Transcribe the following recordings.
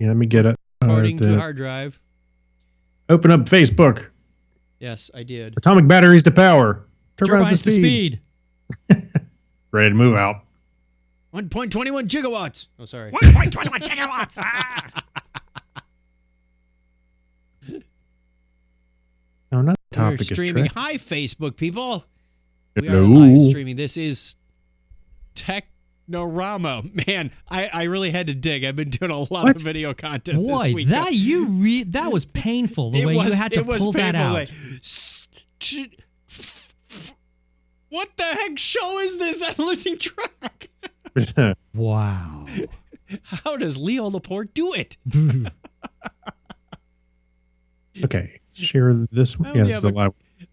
Yeah, let me get it. According to hard drive. Open up Facebook. Yes, I did. Atomic batteries to power. Turbines to speed. Ready to move out. 1.21 gigawatts. Oh, sorry. 1.21 gigawatts. Ah! No, not the topic. We're streaming. Hi, Facebook people. Hello. We are live streaming. This is Technorama. Man, I really had to dig. I've been doing a lot of video content this week. Boy, that was painful, the way you had to pull that out. Like, what the heck show is this? I'm losing track. Wow. How does Leo Laporte do it? Okay, share this one. Yes, I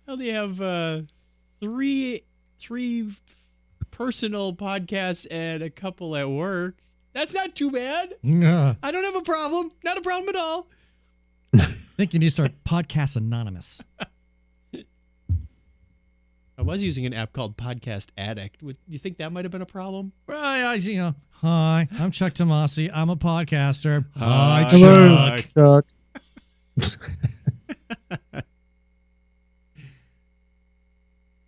only have three personal podcasts and a couple at work. That's not too bad. I don't have a problem. Not a problem at all. I think you need to start Podcast Anonymous. I was using an app called Podcast Addict. Do you think that might have been a problem? Well, hi, I'm Chuck Tomasi. I'm a podcaster. Hi, Chuck.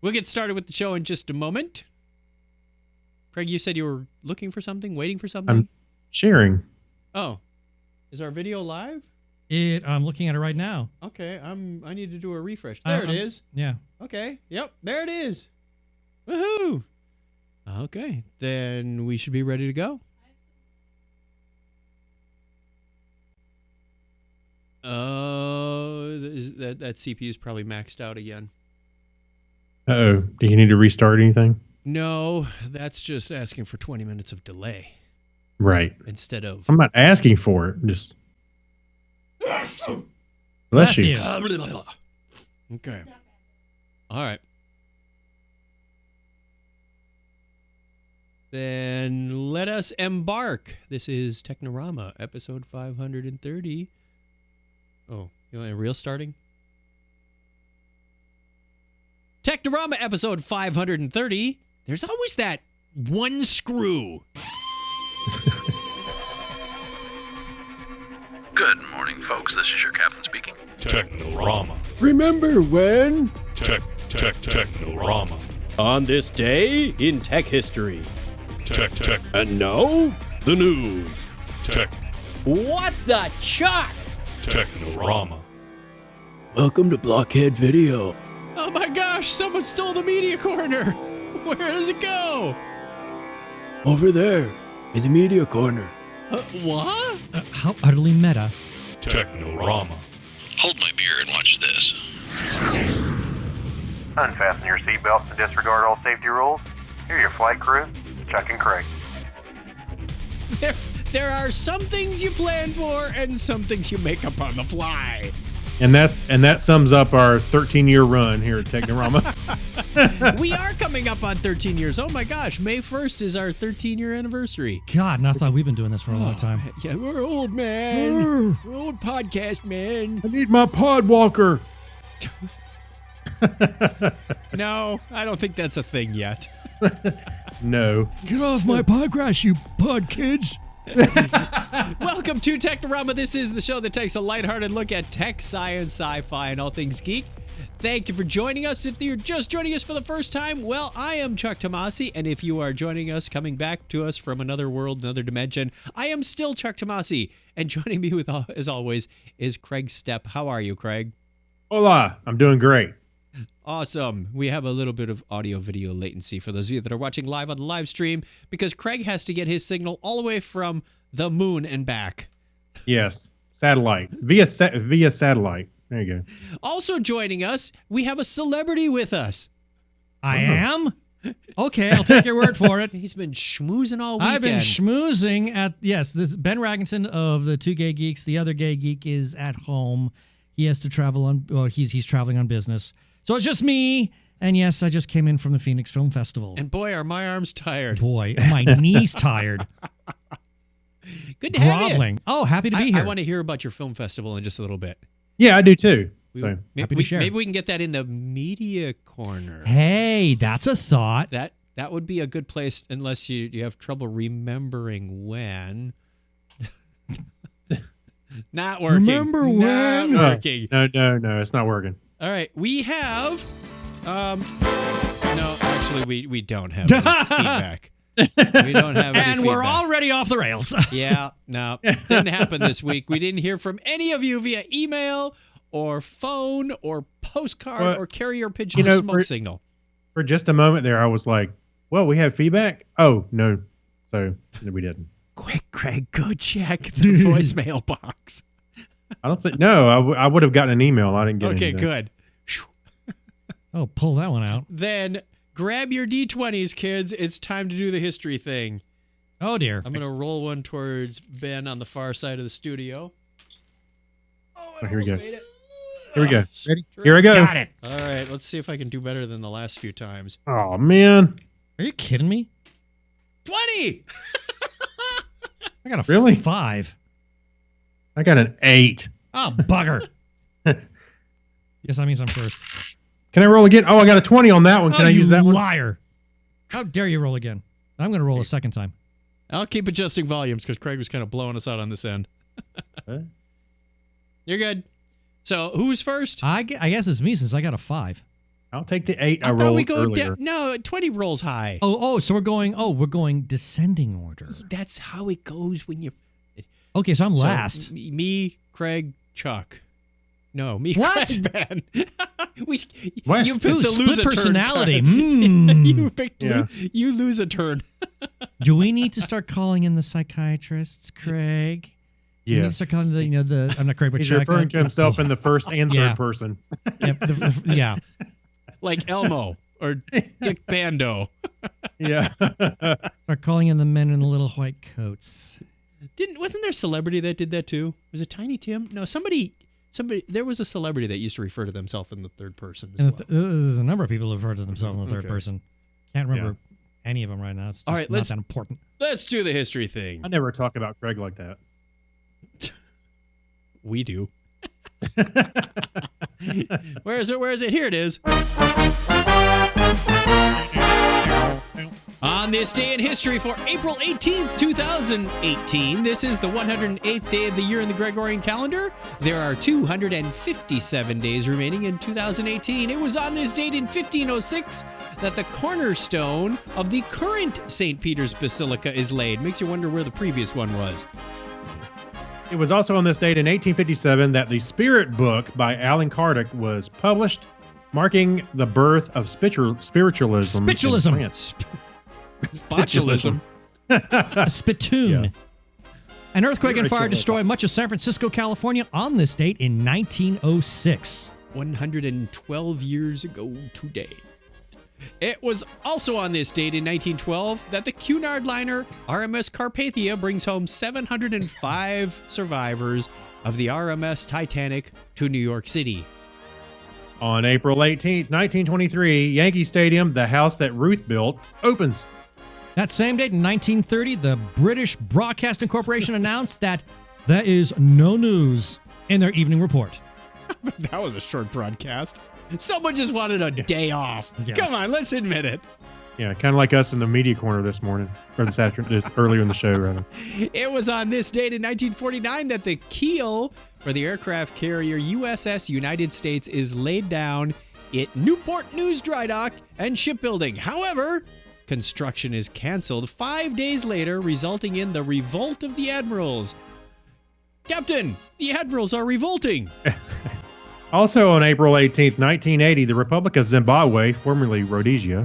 We'll get started with the show in just a moment. Craig, you said you were looking for something, waiting for something? I'm sharing. Oh. Is our video live? I'm looking at it right now. Okay, I need to do a refresh. There it is. Yeah. Okay. Yep, there it is. Woohoo! Okay, then we should be ready to go. Oh, that CPU is probably maxed out again. Uh-oh. Do you need to restart anything? No, that's just asking for 20 minutes of delay. Right. Instead of... I'm not asking for it. Just... Bless you. Okay. All right. Then let us embark. This is Technorama, episode 530. Oh, you want a real starting? Technorama, episode 530. There's always that one screw. Good morning, folks. This is your captain speaking. Technorama. Remember when? Technorama. On this day in tech history. Tech. And now, the news. What the chuck? Technorama. Welcome to Blockhead Video. Oh my gosh, someone stole the media corner. Where does it go? Over there, in the media corner. What? How utterly meta. Technorama. Hold my beer and watch this. Unfasten your seatbelts and disregard all safety rules. Here are your flight crew, Chuck and Craig. There are some things you plan for and some things you make up on the fly. And that sums up our 13-year run here at Technorama. We are coming up on 13 years. Oh my gosh, May 1st is our 13-year anniversary. God, and I thought we've been doing this for a long time. Yeah, we're old, man. We're old podcast, man. I need my pod walker. No, I don't think that's a thing yet. No. Get off my podcast, you pod kids. Welcome to Technorama. This is the show that takes a lighthearted look at tech, science, sci-fi, and all things geek. Thank you for joining us. If you're just joining us for the first time, well, I am Chuck Tomasi, and if you are joining us, coming back to us from another world, another dimension, I am still Chuck Tomasi, and joining me as always is Craig Stepp. How are you, Craig? Hola. I'm doing great. Awesome. We have a little bit of audio-video latency for those of you that are watching live on the live stream because Craig has to get his signal all the way from the moon and back. Yes. Satellite. Via satellite. There you go. Also joining us, we have a celebrity with us. I am? Okay, I'll take your word for it. He's been schmoozing all weekend. I've been schmoozing at, yes, this Ben Ragunton of the Two Gay Geeks. The other gay geek is at home. He has to travel on, well, he's traveling on business. So it's just me, and yes, I just came in from the Phoenix Film Festival. And boy, are my arms tired. Boy, are my knees tired. Good to have Groveling. you. Oh, happy to be here. I want to hear about your film festival in just a little bit. Yeah, I do too. So. Happy to share. Maybe we can get that in the media corner. Hey, that's a thought. That would be a good place unless you have trouble remembering when. Not working. Remember Not when? No, working. no, it's not working. All right, we have. We have. No, actually, we don't have any feedback. We don't have any And we're feedback. already off the rails. Yeah, no, didn't happen this week. We didn't hear from any of you via email or phone or postcard Well, or carrier pigeon or smoke signal. For just a moment there, I was like, well, we have feedback? Oh, no. So we didn't. Quick, Craig, go check the voicemail box. I don't think, no, I would have gotten an email. I didn't get Okay, anything. good. Oh, pull that one out. Then grab your D20s, kids. It's time to do the history thing. Oh, dear. I'm going to roll one towards Ben on the far side of the studio. Oh, I here we almost go. made it. Here we go. Ready? Here I go. Got it. All right, let's see if I can do better than the last few times. Oh, man. Are you kidding me? 20! I got a Really? 5. I got an 8. Oh, bugger. Yes, that means I'm first. Can I roll again? Oh, I got a 20 on that one. Can I use that one? liar. How dare you roll again? I'm going to roll a second time. I'll keep adjusting volumes because Craig was kind of blowing us out on this end. Huh? You're good. So, who's first? I guess it's me since I got a 5. I'll take the 8 I thought rolled we go earlier. down. No, 20 rolls high. So we're going descending order. That's how it goes when you. Okay, so I'm So, last. me, Craig, Chuck. No, me, What? Craig, Ben. What? You picked Ooh, the split lose a personality. Turn card. Mm. You picked. Yeah. You lose a turn. Do we need to start calling in the psychiatrists, Craig? We need to Yeah. start calling the I'm not Craig, but He's Chuck. referring to himself in the first and Yeah. third person. Yeah. Like Elmo or Dick Bando. Yeah. Start calling in the men in the little white coats. Wasn't there a celebrity that did that too? Was it Tiny Tim? No, somebody. There was a celebrity that used to refer to themselves in the third person as And well. there's a number of people who refer to themselves in the third Okay. person. Can't remember any of them right now. It's just All right, not let's- that important. Let's do the history thing. I never talk about Craig like that. We do. Where is it? Where is it? Here it is. On this day in history for April 18th, 2018, this is the 108th day of the year in the Gregorian calendar. There are 257 days remaining in 2018. It was on this date in 1506 that the cornerstone of the current St. Peter's Basilica is laid. Makes you wonder where the previous one was. It was also on this date in 1857 that the Spirit Book by Alan Kardec was published, marking the birth of spiritualism. in Spiritualism. France. Botulism. A spittoon. Yeah. An earthquake and fire Spiritualism. destroyed much of San Francisco, California on this date in 1906. 112 years ago today. It was also on this date in 1912 that the Cunard liner RMS Carpathia brings home 705 survivors of the RMS Titanic to New York City. On April 18th, 1923, Yankee Stadium, the house that Ruth built, opens. That same date in 1930, the British Broadcasting Corporation announced that there is no news in their evening report. That was a short broadcast. Someone just wanted a day off. Yes. Come on, let's admit it. Yeah, kind of like us in the media corner this morning, or this afternoon, earlier in the show, rather. It was on this date in 1949 that the keel for the aircraft carrier USS United States is laid down at Newport News Dry Dock and Shipbuilding. However, construction is canceled 5 days later, resulting in the revolt of the admirals. Captain, the admirals are revolting. Also on April 18th, 1980, the Republic of Zimbabwe, formerly Rhodesia,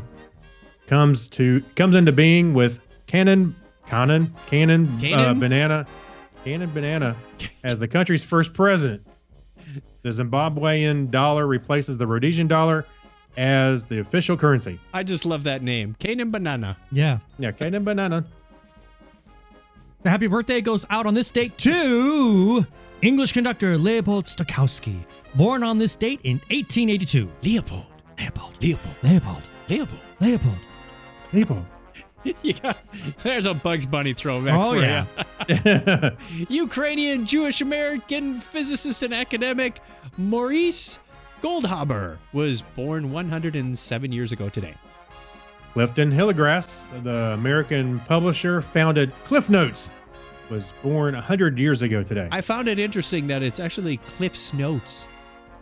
comes into being with Cannon Banana as the country's first president. The Zimbabwean dollar replaces the Rhodesian dollar as the official currency. I just love that name. Canaan Banana. Yeah. Yeah, Cannon Banana. The happy birthday goes out on this date to English conductor Leopold Stokowski, born on this date in 1882. Leopold. Leopold. Yeah, there's a Bugs Bunny throwback Oh, for yeah. you. Ukrainian Jewish American physicist and academic Maurice Goldhaber was born 107 years ago today. Clifton Hillegrass, the American publisher, founded Cliff Notes was born 100 years ago today. I found it interesting that it's actually Cliff's Notes.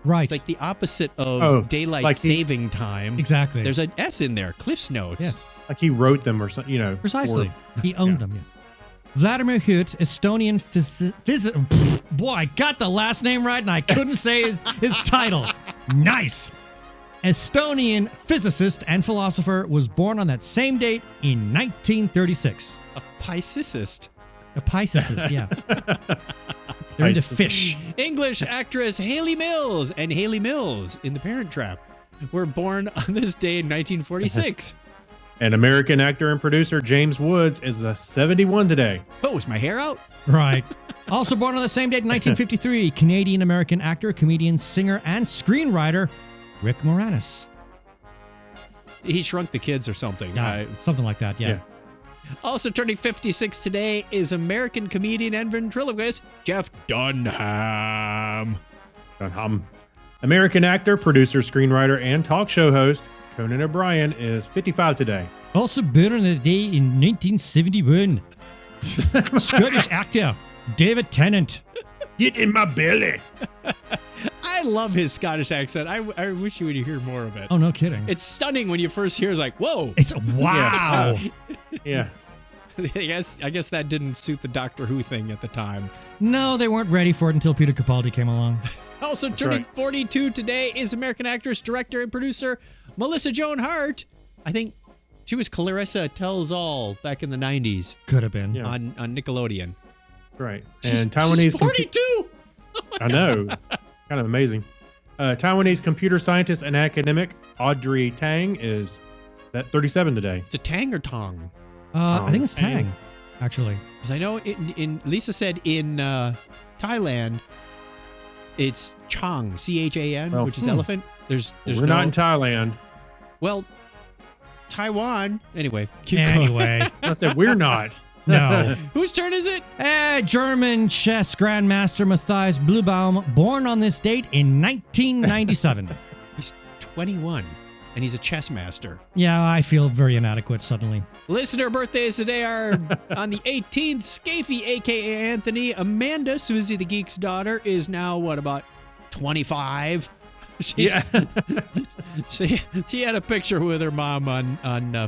Right. It's like the opposite of Oh, daylight like saving time. Exactly. There's an S in there. Cliff's Notes. Yes. Like he wrote them or something, you know. Precisely. or- He owned them, yeah. Vladimir Hut, Estonian physicist. Boy, I got the last name right and I couldn't say his title. Nice. Estonian physicist and philosopher was born on that same date in 1936. A piscicist. A piscicist, yeah. They're into fish. English actress Haley Mills and Haley Mills in The Parent Trap were born on this day in 1946. And American actor and producer James Woods is 71 today. Oh, is my hair out? Right. Also born on the same date in 1953, Canadian-American actor, comedian, singer, and screenwriter Rick Moranis. He shrunk the kids or something. Something like that, yeah. Also turning 56 today is American comedian and ventriloquist Jeff Dunham. American actor, producer, screenwriter, and talk show host Conan O'Brien is 55 today. Also born on the day in 1971, Scottish actor David Tennant. Get in my belly. I love his Scottish accent. I wish you would hear more of it. Oh, no kidding. It's stunning when you first hear it. It's like, whoa. It's wow. Yeah. I guess that didn't suit the Doctor Who thing at the time. No, they weren't ready for it until Peter Capaldi came along. Also turning 42 today is American actress, director, and producer Melissa Joan Hart. I think she was Clarissa Tells All back in the 90s. Could have been. Yeah. On Nickelodeon. Right. She's And Taiwanese. 42! I know. Kind of amazing. Taiwanese computer scientist and academic Audrey Tang is 37 today. Is it Tang or Tong? I think it's Tang, actually. Because I know in Lisa said in Thailand, it's Chang, C-H-A-N, Well, which is elephant. There's We're not in Thailand. Well, Taiwan. Anyway, keep going. I said we're not. No. Whose turn is it? German chess grandmaster Matthias Blubaum, born on this date in 1997. He's 21, and he's a chess master. Yeah, I feel very inadequate suddenly. Listener birthdays today are on the 18th. Scafey, a.k.a. Anthony. Amanda, Susie the Geek's daughter, is now, about 25? She had a picture with her mom on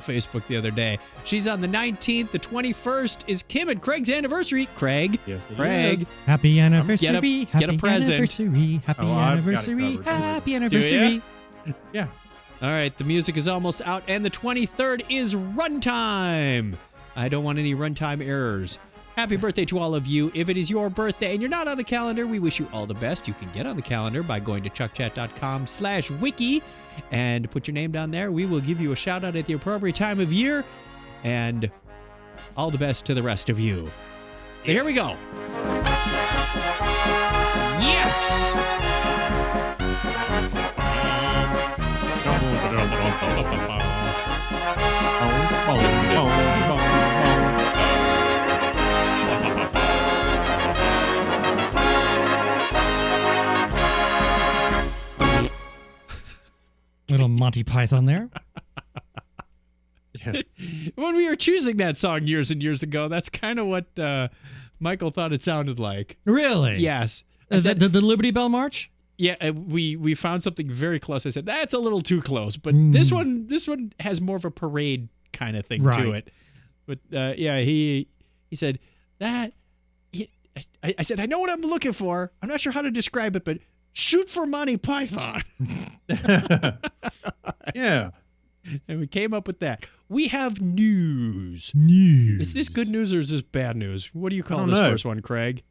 Facebook the other day. She's on the 19th. The 21st is Kim and Craig's anniversary. Craig. Yes, it Craig. is. Happy anniversary. Get a present. Anniversary. Happy Oh, I've got it anniversary. covered. Happy anniversary. Yeah. All right, the music is almost out, and the 23rd is Runtime. I don't want any runtime errors. Happy birthday to all of you. If it is your birthday and you're not on the calendar, we wish you all the best. You can get on the calendar by going to chuckchat.com/wiki and put your name down there. We will give you a shout out at the appropriate time of year, and all the best to the rest of you. Here we go. Yes! Little Monty Python there. Yeah. When we were choosing that song years and years ago, that's kind of what Michael thought it sounded like. Really? Yes. Is that the Liberty Bell March? Yeah, we found something very close. I said that's a little too close, but this one has more of a parade kind of thing to it. But yeah, he said that. I said I know what I'm looking for. I'm not sure how to describe it, but shoot for Monty Python. Yeah. And we came up with that. We have news. News. Is this good news or is this bad news? What do you call I don't this know. first one, Craig?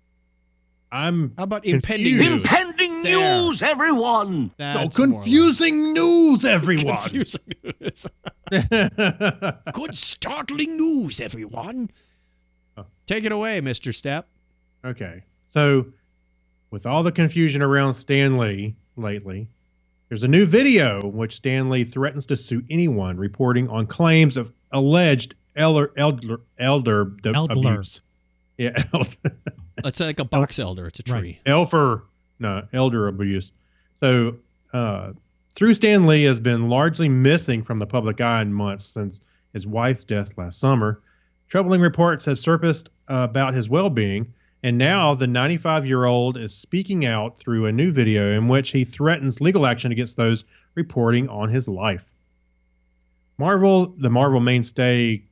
How about impending confused. news? Impending There. news, everyone! That's confusing news, everyone. Confusing news. Good startling news, everyone. Take it away, Mr. Stepp. Okay. So, with all the confusion around Stan Lee lately, there's a new video in which Stan Lee threatens to sue anyone reporting on claims of alleged elder abuse. Yeah, It's like a box elder. It's a tree. elder abuse. So, through Stan Lee has been largely missing from the public eye in months since his wife's death last summer. Troubling reports have surfaced about his well-being, and now the 95-year-old is speaking out through a new video in which he threatens legal action against those reporting on his life. The Marvel mainstay,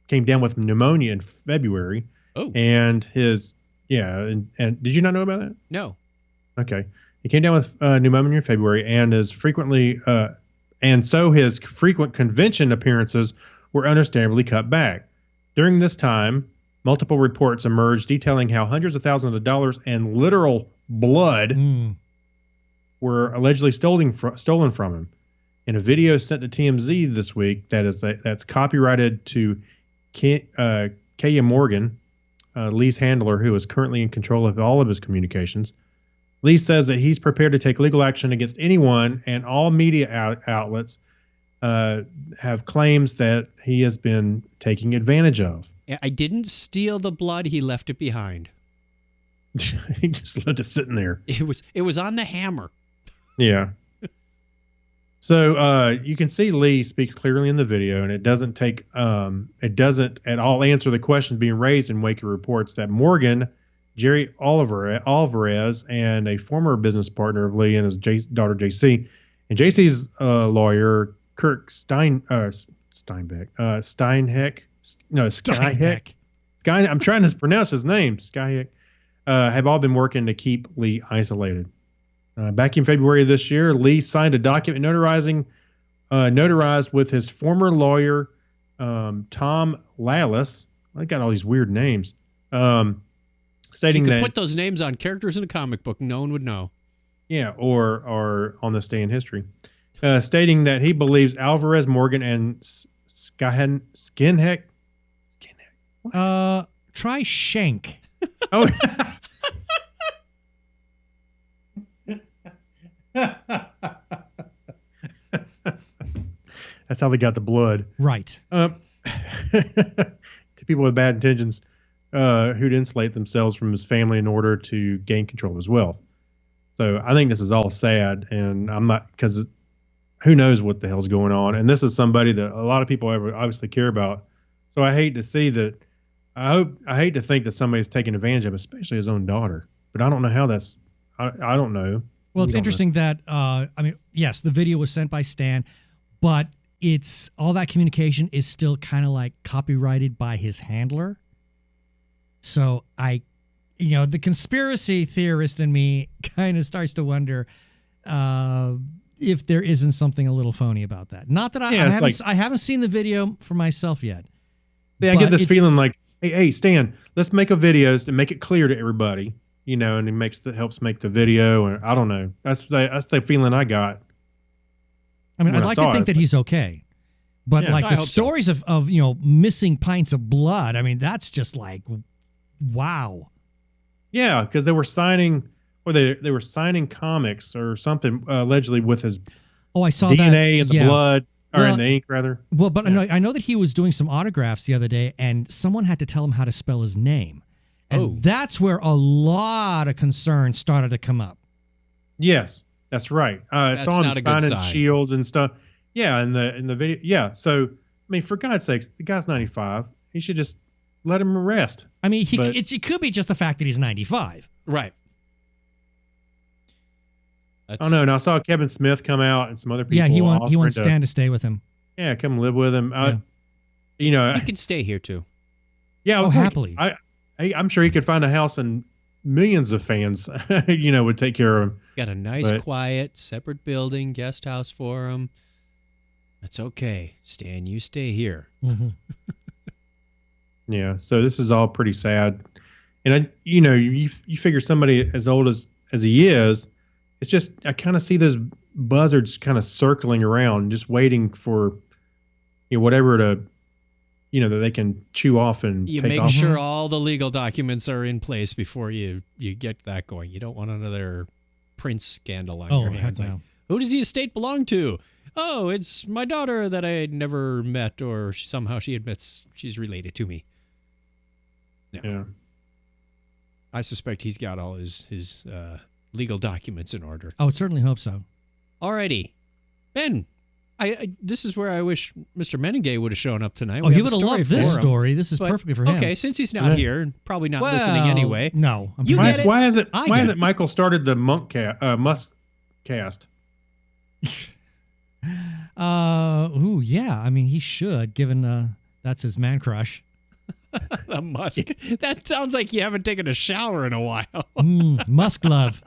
came down with pneumonia in February. Oh. And and did you not know about that? No. Okay. He came down with pneumonia in February and is frequently, and so his frequent convention appearances were understandably cut back. During this time, multiple reports emerged detailing how hundreds of thousands of dollars and literal blood were allegedly stolen from him. In a video sent to TMZ this week, that's copyrighted to Kaya Morgan, Lee's handler, who is currently in control of all of his communications. Lee says that he's prepared to take legal action against anyone, and all media outlets have claims that he has been taking advantage of. I didn't steal the blood. He left it behind. He just left it sitting there. It was on the hammer. Yeah. So you can see Lee speaks clearly in the video, and it doesn't at all answer the questions being raised in wake of reports that Morgan, Jerry Alvarez, and a former business partner of Lee and his daughter JC, and JC's lawyer Kirk Skyheck. I'm trying to pronounce his name. Skyheck have all been working to keep Lee isolated. Back in February of this year, Lee signed a document notarized with his former lawyer, Tom Lallis. I got all these weird names. Stating you could that put those names on characters in a comic book, no one would know. Yeah, or on this day in history, stating that he believes Alvarez, Morgan, and Skinheck. Try Shank. Oh. That's how they got the blood. Right. To people with bad intentions, who'd insulate themselves from his family in order to gain control of his wealth. So I think this is all sad, and I'm not, because who knows what the hell's going on. And this is somebody that a lot of people obviously care about. So I hate to see that. I hate to think that somebody's taking advantage of, especially his own daughter. But I don't know how that's. I don't know. Well, it's interesting that yes, the video was sent by Stan, but it's all that communication is still kind of like copyrighted by his handler. So the conspiracy theorist in me kind of starts to wonder if there isn't something a little phony about that. Not that I haven't seen the video for myself yet. Yeah, I get this feeling like, hey, Stan, let's make a video to make it clear to everybody, and it helps make the video, or I don't know. That's the feeling I got. I mean, I'd like to think that he's okay. But like the stories of missing pints of blood, I mean, that's just like, wow. Yeah, because they were signing, or they were signing comics or something allegedly with his I saw DNA in the yeah. blood, or in the ink rather. Well, but I know that he was doing some autographs the other day, and someone had to tell him how to spell his name, and that's where a lot of concern started to come up. Yes, that's right. That's saw him not a good signing sign. shields and stuff. Yeah, in the video. Yeah, so I mean, for God's sakes, the guy's 95. He should just let him rest. I mean, it could be just the fact that he's 95. Right. Oh no! And I saw Kevin Smith come out and some other people. Yeah, he wants Stan to stay with him. Yeah, come live with him. You can stay here too. Yeah, happily. I'm sure he could find a house and millions of fans, would take care of him. Got a nice, quiet, separate building, guest house for him. That's okay, Stan. You stay here. Mm-hmm. Yeah. So this is all pretty sad, and you figure somebody as old as he is, it's just I kind of see those buzzards kind of circling around, just waiting for whatever to that they can chew off and you take make off. sure all the legal documents are in place before you get that going. You don't want another Prince scandal on your hands. Heck no. Who does the estate belong to? Oh, it's my daughter that I never met, or somehow she admits she's related to me. No. Yeah. I suspect he's got all his legal documents in order. I would certainly hope so. Alrighty. Ben, This is where I wish Mr. Meningay would have shown up tonight. Oh, We he have would a have story loved this for him. story. This is But, perfectly for him. Okay, since he's not here and probably not Well, listening anyway. No. You why, get it? why hasn't I why get hasn't it. Michael started the Musk cast? Yeah. I mean, he should, given that's his man crush. The Musk. That sounds like you haven't taken a shower in a while. Musk love.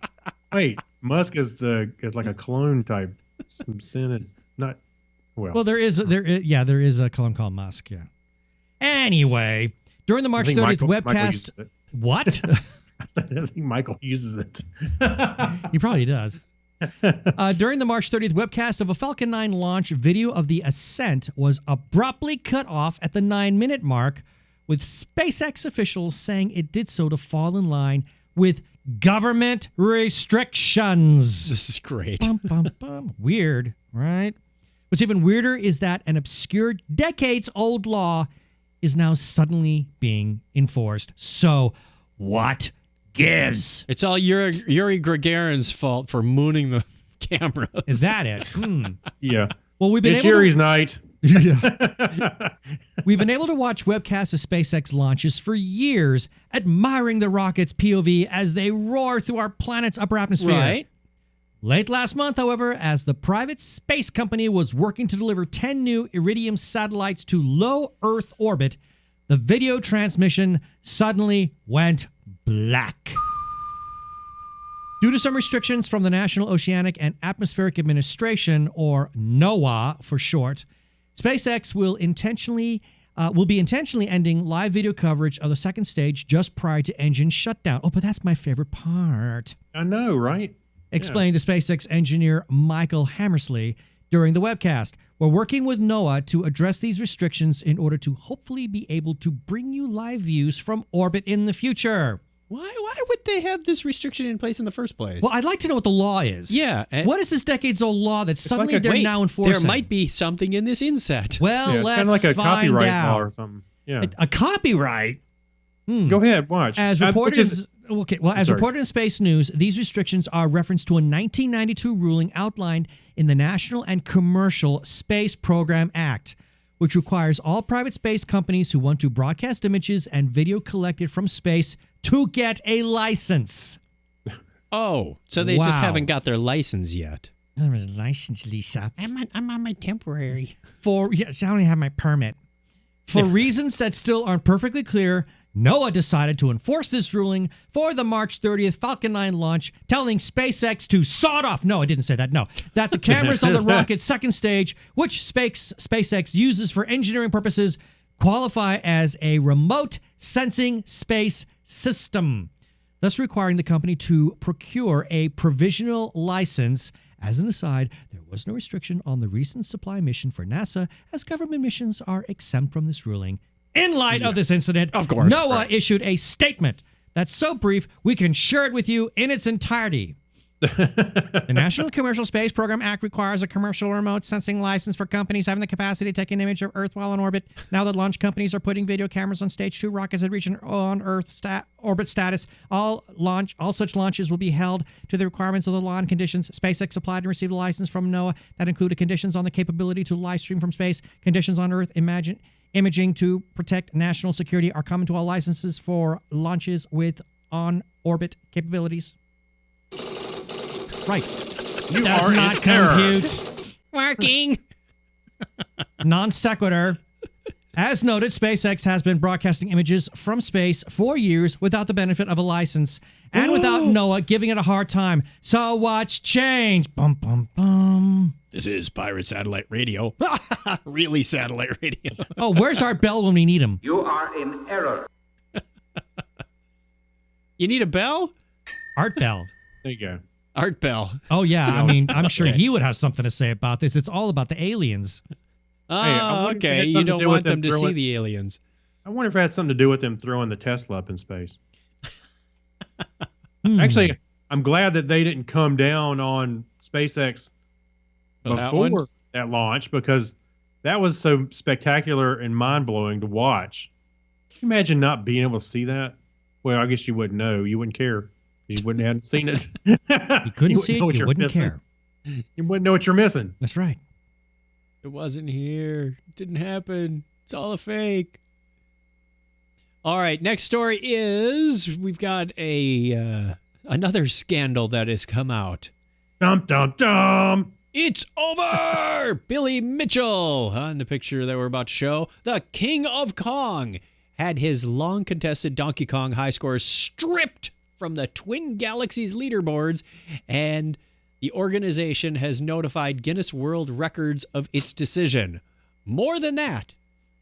Wait, Musk is like a clone type. Some sin. It's not. Well, there is a clone called Musk. Yeah. Anyway, during the March 30th Michael webcast, uses it. what? I think Michael uses it. He probably does. During the March 30th webcast of a Falcon 9 launch, video of the ascent was abruptly cut off at the 9-minute mark, with SpaceX officials saying it did so to fall in line with government restrictions. This is great. Bum, bum, bum. Weird, right? What's even weirder is that an obscure decades-old law is now suddenly being enforced. So, what gives? It's all Yuri Gagarin's fault for mooning the camera. Is that it? Yeah. Well, we've been It's able to... Yuri's night. We've been able to watch webcasts of SpaceX launches for years, admiring the rocket's POV as they roar through our planet's upper atmosphere. Right. Late last month, however, as the private space company was working to deliver 10 new Iridium satellites to low Earth orbit, the video transmission suddenly went black. Due to some restrictions from the National Oceanic and Atmospheric Administration, or NOAA for short, SpaceX will be intentionally ending live video coverage of the second stage just prior to engine shutdown. Oh, but that's my favorite part. I know, right? Explained the SpaceX engineer Michael Hammersley during the webcast. We're working with NOAA to address these restrictions in order to hopefully be able to bring you live views from orbit in the future. Why would they have this restriction in place in the first place? Well, I'd like to know what the law is. Yeah. What is this decades-old law that suddenly like they're Wait, now enforcing? there might be something in this inset. Well, Yeah, it's let's kind of like a find copyright out. law or something. Yeah. A copyright? Go ahead, watch. As reported, reported in Space News, these restrictions are reference to a 1992 ruling outlined in the National and Commercial Space Program Act, which requires all private space companies who want to broadcast images and video collected from space to get a license. Oh, so they Wow. just haven't got their license yet. I'm a license, Lisa. I'm on my temporary. Yes, I only have my permit. For reasons that still aren't perfectly clear, NOAA decided to enforce this ruling for the March 30th Falcon 9 launch, telling SpaceX to sawed off. No, I didn't say that. No, that the cameras on the rocket's second stage, which SpaceX uses for engineering purposes, qualify as a remote sensing space system, thus requiring the company to procure a provisional license. As an aside, there was no restriction on the recent supply mission for NASA, as government missions are exempt from this ruling. In light of this incident, Of course, NOAA right. issued a statement that's so brief we can share it with you in its entirety. The National Commercial Space Program Act requires a commercial remote sensing license for companies having the capacity to take an image of Earth while in orbit. Now that launch companies are putting video cameras on stage 2 rockets that reach an on-Earth orbit status, all such launches will be held to the requirements of the law and conditions. SpaceX applied and received a license from NOAA that included conditions on the capability to live stream from space, conditions on Earth imaging to protect national security are common to all licenses for launches with on-orbit capabilities. Right. You Does are not in error. compute. Working. Non sequitur. As noted, SpaceX has been broadcasting images from space for years without the benefit of a license and without NOAA giving it a hard time. So what's changed? Bum, bum, bum. This is Pirate Satellite Radio. Really satellite radio. Oh, where's Art Bell when we need him? You are in error. You need a bell? Art Bell. There you go. Art Bell. Oh, yeah. I mean, I'm sure he would have something to say about this. It's all about the aliens. I Oh, wonder if it okay. had You something to don't do want with them them to see throwing- the aliens. I wonder if it had something to do with them throwing the Tesla up in space. Hmm. Actually, I'm glad that they didn't come down on SpaceX That one? before that launch, because that was so spectacular and mind-blowing to watch. Can you imagine not being able to see that? Well, I guess you wouldn't know. You wouldn't care. You wouldn't have seen it. You couldn't see know it, what you you're wouldn't missing. care. You wouldn't know what you're missing. That's right. It wasn't here. It didn't happen. It's all a fake. All right, next story is we've got another scandal that has come out. Dum, dum, dum. It's over! Billy Mitchell, in the picture that we're about to show, the King of Kong, had his long-contested Donkey Kong high score stripped from the Twin Galaxies leaderboards, and the organization has notified Guinness World Records of its decision. More than that,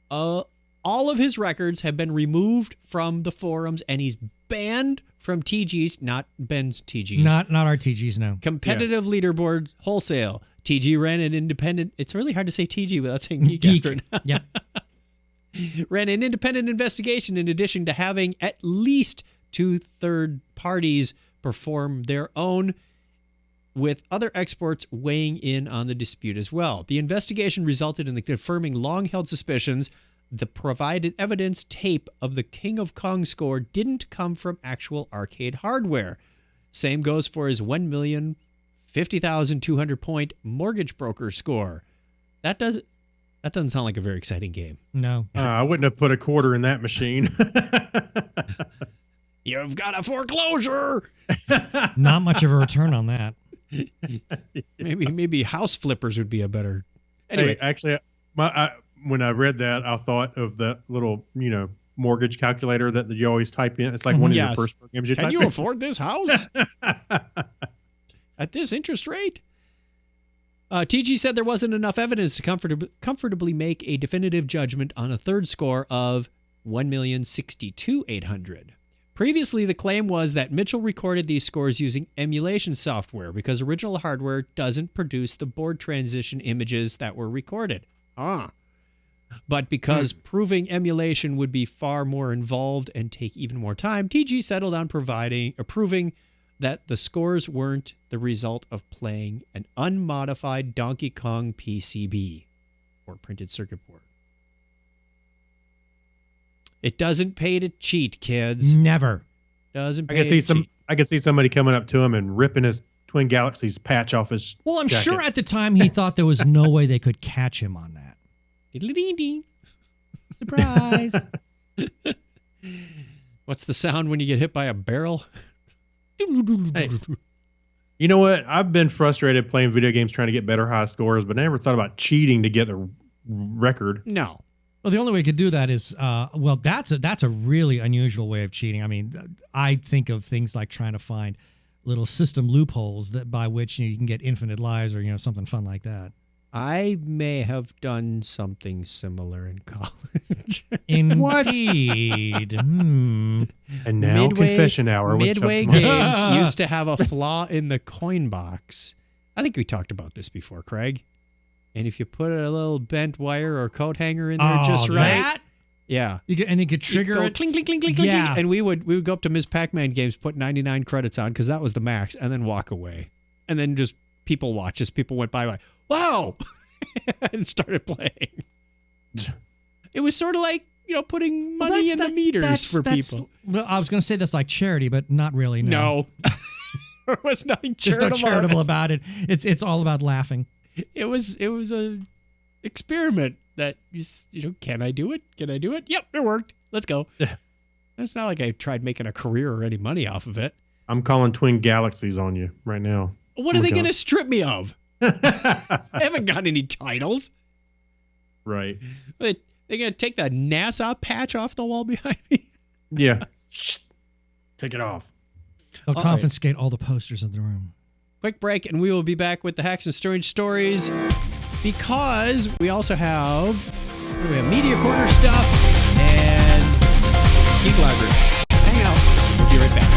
all of his records have been removed from the forums, and he's banned from TG's, not Ben's TG's. Not our TG's, no. Competitive leaderboard wholesale. TG ran an independent. It's really hard to say TG without saying geek. After it. Yep. Ran an independent investigation in addition to having at least 2 third parties perform their own, with other experts weighing in on the dispute as well. The investigation resulted in the confirming long-held suspicions. The provided evidence tape of the King of Kong score didn't come from actual arcade hardware. Same goes for his 1,050,200 point mortgage broker score. That doesn't sound like a very exciting game. No. I wouldn't have put a quarter in that machine. You've got a foreclosure. Not much of a return on that. Maybe house flippers would be a better. Anyway, Hey, actually, when I read that, I thought of that little, mortgage calculator that you always type in. It's like one of your first programs you type in. Can you afford this house at this interest rate? TG said there wasn't enough evidence to comfortably make a definitive judgment on a third score of 1,062,800. Previously, the claim was that Mitchell recorded these scores using emulation software because original hardware doesn't produce the board transition images that were recorded. But because proving emulation would be far more involved and take even more time, TG settled on proving that the scores weren't the result of playing an unmodified Donkey Kong PCB, or printed circuit board. It doesn't pay to cheat, kids. Never. Doesn't pay to cheat. I could see somebody coming up to him and ripping his Twin Galaxies patch off his Well, I'm jacket. sure at the time he thought there was no way they could catch him on that. Diddly-dee-dee. Surprise. What's the sound when you get hit by a barrel? Hey, you know what? I've been frustrated playing video games trying to get better high scores, but I never thought about cheating to get a record. No. Well, the only way you could do that is, that's a really unusual way of cheating. I mean, I think of things like trying to find little system loopholes that by which you can get infinite lives or something fun like that. I may have done something similar in college. Indeed. And now confession hour. with Midway Chuck Norris. Games used to have a flaw in the coin box. I think we talked about this before, Craig. And if you put a little bent wire or coat hanger in there just right, yeah, you could trigger it. Cling, cling, cling, cling, Yeah. cling. And we would go up to Ms. Pac-Man games, put 99 credits on because that was the max, and then walk away, and then just people watch as people went by, like, wow, and started playing. It was sort of like putting money in the meters for people. Well, I was going to say that's like charity, but not really. No, there was nothing Just charitable. no charitable about it. It's all about laughing. It was a experiment that can I do it? Can I do it? Yep, it worked. Let's go. Yeah. It's not like I tried making a career or any money off of it. I'm calling Twin Galaxies on you right now. What are they going to strip me of? I haven't got any titles. Right. They're going to take the NASA patch off the wall behind me. Yeah. Shh. Take it off. They'll All confiscate all the posters in the room. Quick break, and we will be back with the Hacks and Strange Stories because we also have Media Corner stuff and Geek Library. Hang out. We'll be right back.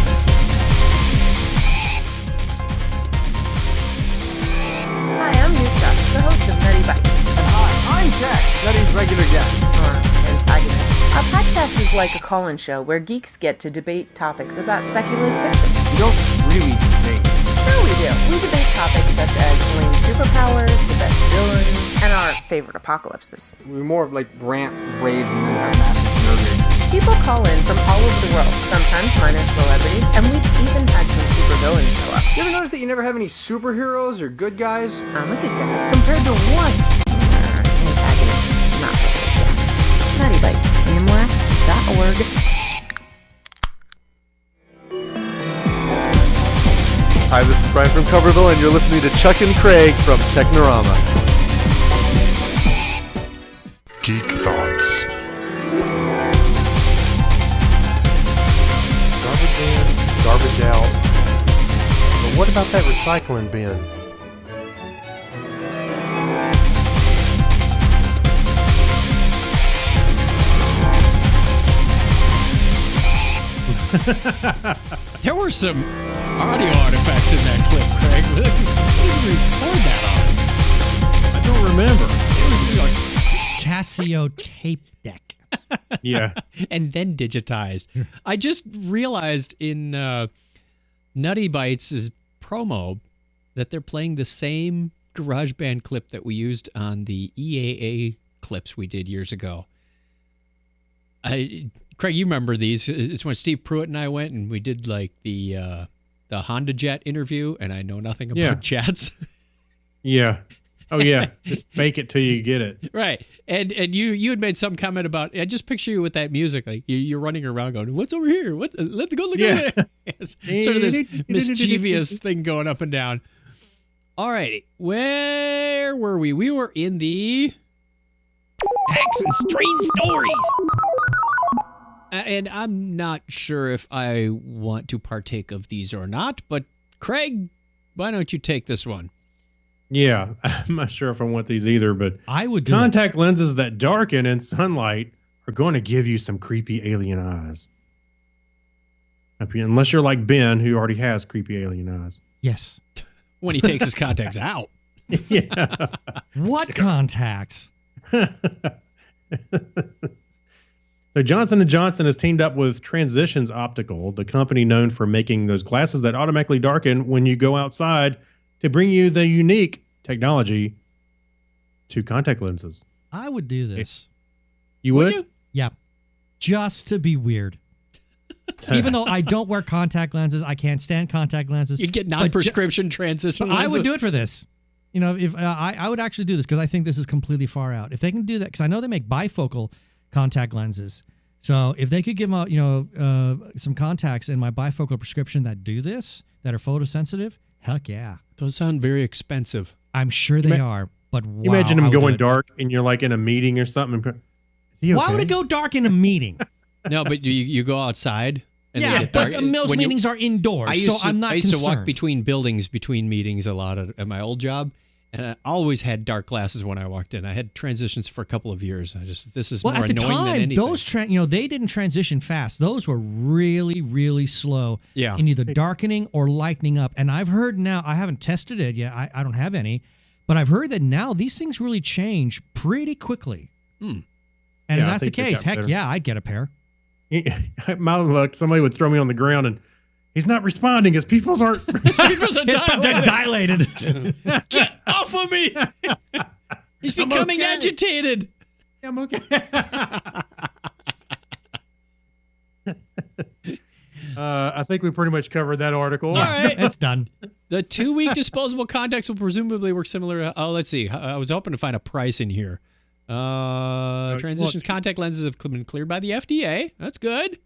Hi, I'm Yuka, the host of Nutty Bites. And hi, I'm Jack, Nutty's regular guest. Or antagonist. Our podcast is like a call-in show where geeks get to debate topics about speculative fiction. We don't really debate. Sure we do. We debate topics such as lame superpowers, the best villains, and our favorite apocalypses. We're more like rant, rave, and then have massive nerdery. People call in from all over the world, sometimes minor celebrities, and we've even had some supervillains show up. You ever notice that you never have any superheroes or good guys? I'm a good guy. Compared to what? Hi, this is Brian from Coverville, and you're listening to Chuck and Craig from Technorama. Geek Thoughts. Garbage in, garbage out. But what about that recycling bin? There were some audio artifacts in that clip, Craig. What did you record that on? I don't remember. It was like Casio tape deck. Yeah. and then digitized. I just realized in Nutty Bites' promo that they're playing the same GarageBand clip that we used on the EAA clips we did years ago. Craig, you remember these. It's when Steve Pruitt and I went and we did like the Honda Jet interview, and I know nothing about jets. Yeah. Oh, yeah. Just fake it till you get it. Right. And you had made some comment about, I just picture you with that music. Like you're running around going, what's over here? Let's go look at it. It's sort of this mischievous thing going up and down. All righty. Where were we? We were in the Hacks and Strange Stories. And I'm not sure if I want to partake of these or not, but Craig, why don't you take this one? Yeah, I'm not sure if I want these either, but I would do contact lenses that darken in sunlight are going to give you some creepy alien eyes. Unless you're like Ben, who already has creepy alien eyes. Yes. When he takes his contacts out. Yeah. What contacts? So Johnson & Johnson has teamed up with Transitions Optical, the company known for making those glasses that automatically darken when you go outside, to bring you the unique technology to contact lenses. I would do this. You would? Yeah. Just to be weird. Even though I don't wear contact lenses, I can't stand contact lenses. You get non-prescription transition lenses. I would do it for this. You know, if I would actually do this because I think this is completely far out. If they can do that, because I know they make bifocal contact lenses. So if they could give out, some contacts in my bifocal prescription that do this, that are photosensitive, heck yeah. Those sound very expensive. I'm sure they are, but wow. You imagine them going dark and you're like in a meeting or something. Is he okay? Why would it go dark in a meeting? No, but you go outside. And yeah, get dark. But most meetings are indoors, so I'm not concerned. I used to walk between buildings, between meetings a lot at my old job. And I always had dark glasses when I walked in. I had transitions for a couple of years. This is more annoying than anything. Those they didn't transition fast. Those were really, really slow in either darkening or lightening up. And I've heard now, I haven't tested it yet. I don't have any, but I've heard that now these things really change pretty quickly. And if that's the case, heck yeah, I'd get a pair. My luck, somebody would throw me on the ground and he's not responding. His pupils aren't. His pupils are dilated. Get off of me! He's becoming agitated. I'm okay. I think we pretty much covered that article. All right, it's done. The 2-week disposable contacts will presumably work similar. Let's see. I was hoping to find a price in here. Transitions contact lenses have been cleared by the FDA. That's good.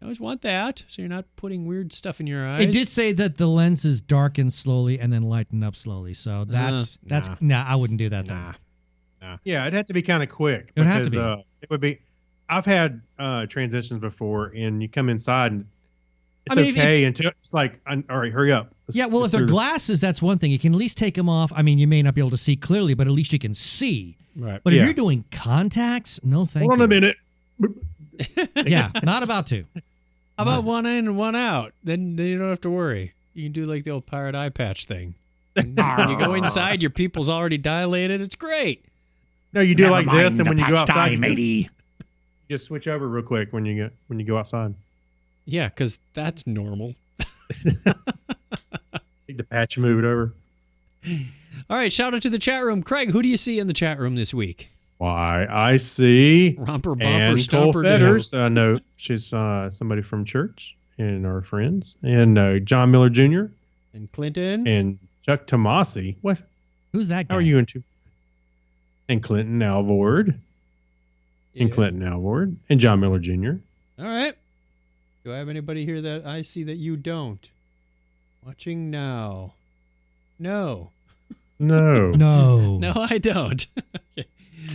I always want that, so you're not putting weird stuff in your eyes. It did say that the lenses darken slowly and then lighten up slowly. So that's I wouldn't do that then. Nah. Yeah, it'd have to be kind of quick. It would have to be. It would be. I've had transitions before, and you come inside and it's until it's like, all right, hurry up. Well, if they're glasses, that's one thing. You can at least take them off. I mean, you may not be able to see clearly, but at least you can see. Right. But if you're doing contacts, no thank you. Hold on a minute. Yeah, not about to. How about one in and one out? Then you don't have to worry. You can do like the old pirate eye patch thing. When you go inside, your pupil's already dilated. It's great. No, you do like this, and when you go outside, matey. You just switch over real quick when you go outside. Yeah, because that's normal. Take the patch and move it over. All right, shout out to the chat room. Craig, who do you see in the chat room this week? Why, I see Romper Bumper and Cole Stomper Fetters. No, she's somebody from church and our friends. And John Miller Jr. And Clinton. And Chuck Tomasi. What? Who's that guy? How are you into? And Clinton Alvord. Yeah. And Clinton Alvord. And John Miller Jr. All right. Do I have anybody here that I see that you don't? Watching now. No. No. No. No, I don't. Okay.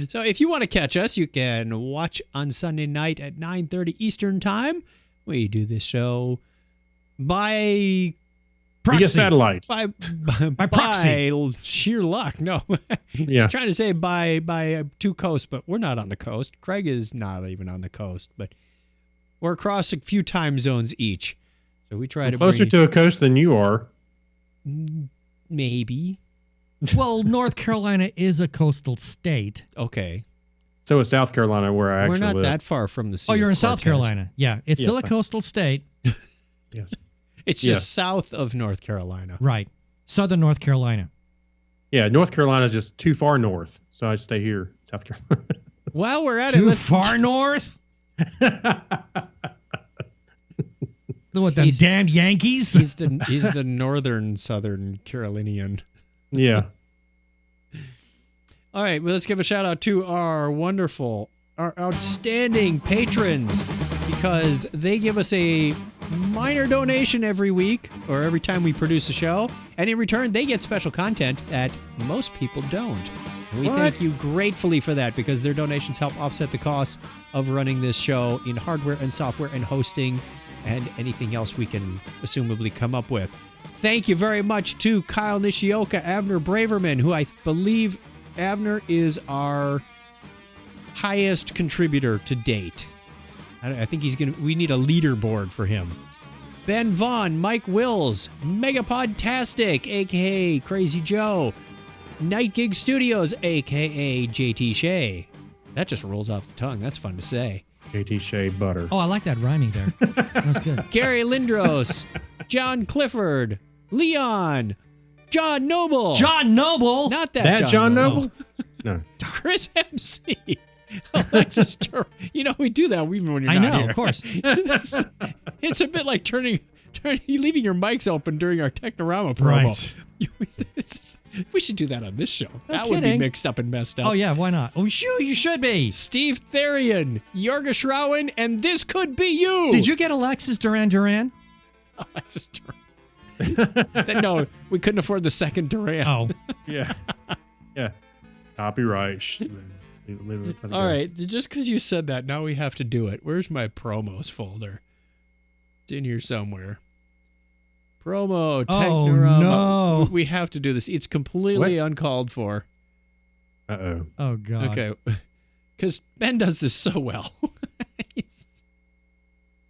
So if you want to catch us, you can watch on Sunday night at 9:30 Eastern Time. We do this show by Via satellite. by proxy. by sheer luck. No. Yeah. He's trying to say by two coasts, but we're not on the coast. Craig is not even on the coast, but we're across a few time zones each. So we try to Closer bring to a coast than you are. maybe. Well, North Carolina is a coastal state. Okay. So is South Carolina, where I actually We're not live. that far from the sea. Oh, you're in of South Cortez. Carolina. Yeah, it's still a Yes. coastal state. Yes. It's just south of North Carolina. Right. Southern North Carolina. Yeah, North Carolina is just too far north, so I stay here, South Carolina. While we're at it, Too let's far north? What, them He's- damned Yankees? he's the northern Southern Carolinian. Yeah. All right, well, let's give a shout out to our outstanding patrons, because they give us a minor donation every week or every time we produce a show, and in return they get special content that most people don't. And we thank you gratefully for that, because their donations help offset the costs of running this show in hardware and software and hosting and anything else we can assumably come up with. Thank you very much to Kyle Nishioka, Abner Braverman, who I believe Abner is our highest contributor to date. I think we need a leaderboard for him. Ben Vaughn, Mike Wills, Megapodtastic, a.k.a. Crazy Joe, Night Gig Studios, a.k.a. JT Shea. That just rolls off the tongue. That's fun to say. JT Shea Butter. Oh, I like that rhyming there. That was good. Gary Lindros, John Clifford, Leon, John Noble. John Noble? Not that John Noble? No. Chris MC. Alexis Tur- we do that even when you're I not know, here. of course. It's a bit like leaving your mics open during our Technorama promo. Right. We should do that on this show. No That would be kidding. mixed up and messed up. Oh, yeah, why not? Oh, sure, you should be. Steve Therian, Jorga Schrauen, and This Could Be You. Did you get Alexis Duran? Alexis Duran. No, we couldn't afford the second Duran. Oh. Yeah. Yeah. Copyright. All right, just because you said that, now we have to do it. Where's my promos folder? It's in here somewhere. Promo, Technorama. no. We have to do this. It's completely uncalled for. Uh-oh. Oh, God. Okay. Because Ben does this so well.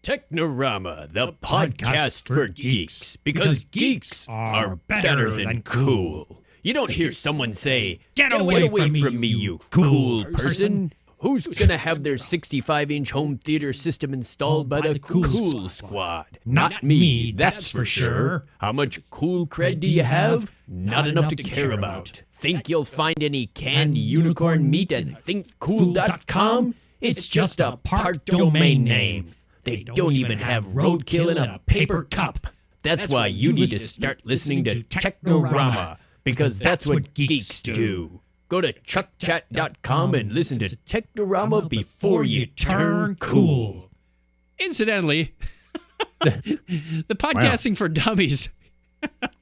Technorama, the podcast for geeks, because geeks are better than cool. You don't hear someone say, "Get away from me, you cool person." Who's gonna have their 65-inch home theater system installed by the cool squad? Not me, that's for sure. How much cool cred do you have? Not enough to care about. Think you'll find any canned unicorn meat at thinkcool.com? It's just a part domain name. They don't even have roadkill in a paper cup. That's why you need to start listening to Technorama, because that's what geeks do. Go to chuckchat.com and listen to Technorama before you turn cool. Incidentally, the Podcasting for Dummies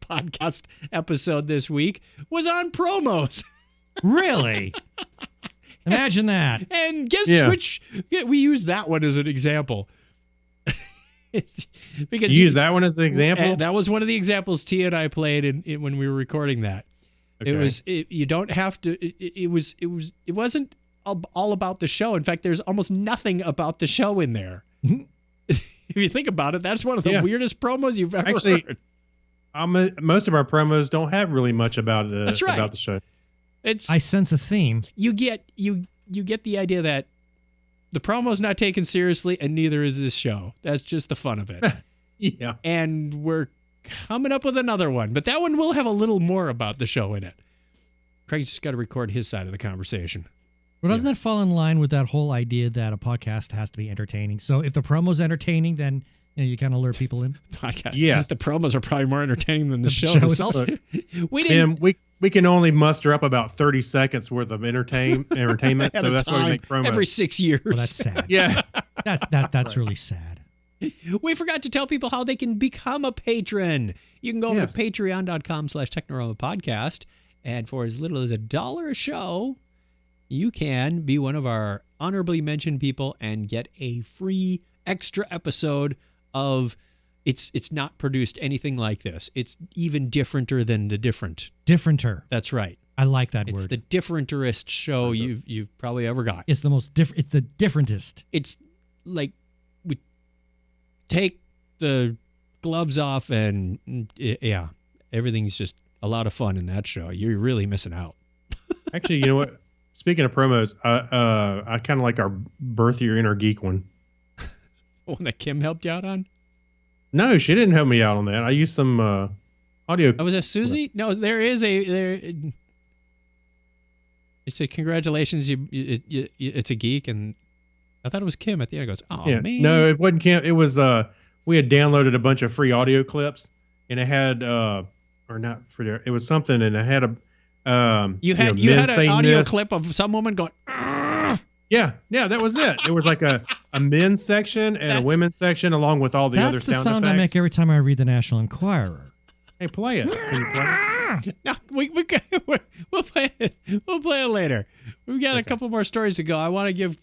podcast episode this week was on promos. Really? Imagine that. And guess which? We used that one as an example. Because You use that one as an example? That was one of the examples Tia and I played when we were recording that. Okay. You don't have to. It wasn't all about the show. In fact, there's almost nothing about the show in there. If you think about it, that's one of the weirdest promos you've ever heard. Most of our promos don't have really much about That's right. about the show. I sense a theme. You get the idea that the promo's not taken seriously, and neither is this show. That's just the fun of it. Yeah. And we're coming up with another one, but that one will have a little more about the show in it. Craig's just got to record his side of the conversation. Well, doesn't that fall in line with that whole idea that a podcast has to be entertaining? So if the promo's entertaining, then you kind of lure people in. Podcast. Yes. The promos are probably more entertaining than the show show itself. itself. We can only muster up about 30 seconds worth of entertainment, At so a that's why we time, make promos. every 6 years. Well, that's sad. Yeah. That's really sad. We forgot to tell people how they can become a patron. You can go over to patreon.com/Technorama Podcast, and for as little as $1 a show, you can be one of our honorably mentioned people and get a free extra episode of It's not produced anything like this. It's even differenter than the different. Differenter. That's right. I like that It's word. the differenterest show you've probably ever got. It's the most different. It's the differentest. It's like we take the gloves off and yeah, everything's just a lot of fun in that show. You're really missing out. Actually, you know what? Speaking of promos, I kind of like our Birth Your Inner Geek one. One that Kim helped you out on? No, she didn't help me out on that. I used some audio. Oh, was that Susie? No, it's a congratulations. It's a geek, and I thought it was Kim at the end. It goes, oh yeah. man. No, it wasn't Kim. It was we had downloaded a bunch of free audio clips, and it had or not free. It was something, and it had a you had an audio clip of some woman going. Argh! Yeah, that was it. It was like a men's section and a women's section, along with all the other sound effects. That's the sound I make every time I read the National Enquirer. Hey, play it. Can you play it? No, we'll play it. We'll play it later. We've got a couple more stories to go. I want to give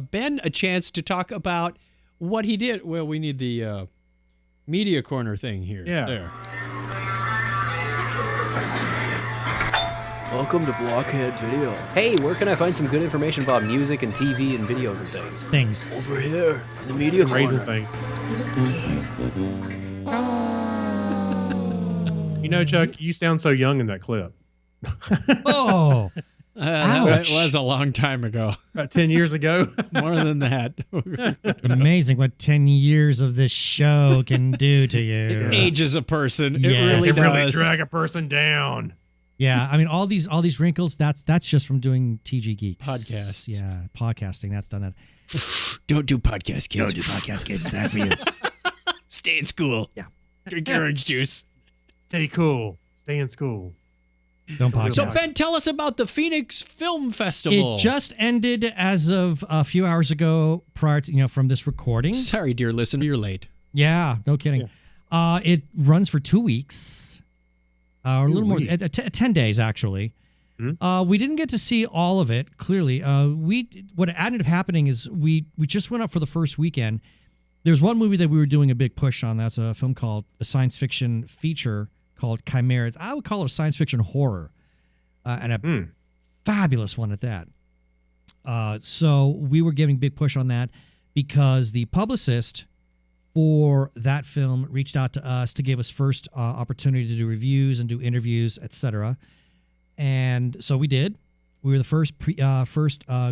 Ben a chance to talk about what he did. Well, we need the media corner thing here. Yeah. There. Welcome to Blockhead Video. Hey, where can I find some good information about music and TV and videos and things? Over here in the media Raising corner. things. You know, Chuck, you sound so young in that clip. Oh, that was a long time ago. About 10 years ago. More than that. Amazing what 10 years of this show can do to you. It ages a person. Yes. It really It does. really drag a person down. Yeah, I mean all these wrinkles. That's just from doing TG Geeks Podcasts. Yeah, podcasting. That's done that. Don't do podcast, kids. Don't do podcast, kids. It's bad for you. Stay in school. Yeah. Drink your orange juice. Stay cool. Stay in school. Don't podcast. So Ben, tell us about the Phoenix Film Festival. It just ended as of a few hours ago, prior to from this recording. Sorry, dear listener, you're late. Yeah, no kidding. Yeah. It runs for 2 weeks. Or a little more, 10 days actually. Mm-hmm. We didn't get to see all of it. Clearly, what ended up happening is we just went up for the first weekend. There's one movie that we were doing a big push on. That's a film called a science fiction feature called Chimera. I would call it a science fiction horror, and a fabulous one at that. So we were giving big push on that because the publicist for that film reached out to us to give us first opportunity to do reviews and do interviews, etc. And so we did. We were the first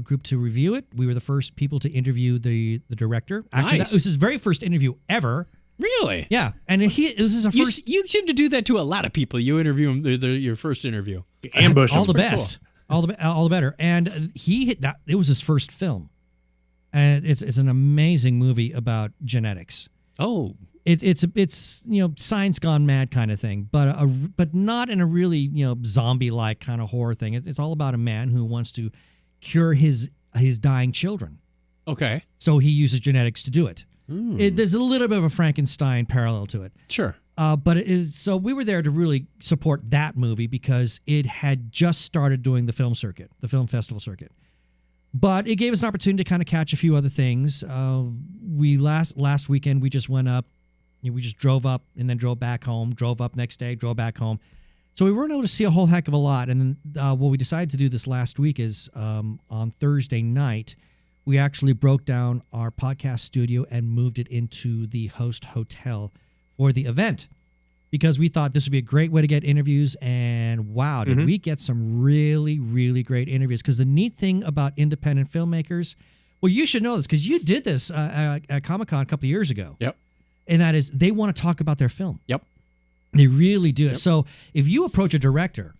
group to review it. We were the first people to interview the director. Actually, Nice. that was his very first interview ever. Really? Yeah, and this is a first. You seem to do that to a lot of people. You interview them, your first interview. Ambush. All the best. Cool. All the better. And he hit that. It was his first film, and it's an amazing movie about genetics. Oh, it's science gone mad kind of thing, but not in a really zombie like kind of horror thing. It's all about a man who wants to cure his dying children. Okay. So he uses genetics to do it. There's a little bit of a Frankenstein parallel to it. Sure. But it is, so we were there to really support that movie because it had just started doing the film circuit, the film festival circuit. But it gave us an opportunity to kind of catch a few other things. We last weekend we just went up, we just drove up and then drove back home. Drove up next day, drove back home. So we weren't able to see a whole heck of a lot. And then what we decided to do this last week is on Thursday night, we actually broke down our podcast studio and moved it into the host hotel for the event because we thought this would be a great way to get interviews. And wow, did we get some really, really great interviews. Because the neat thing about independent filmmakers, well, you should know this because you did this at Comic-Con a couple of years ago. Yep. And that is they want to talk about their film. Yep. They really do. Yep. So if you approach a director,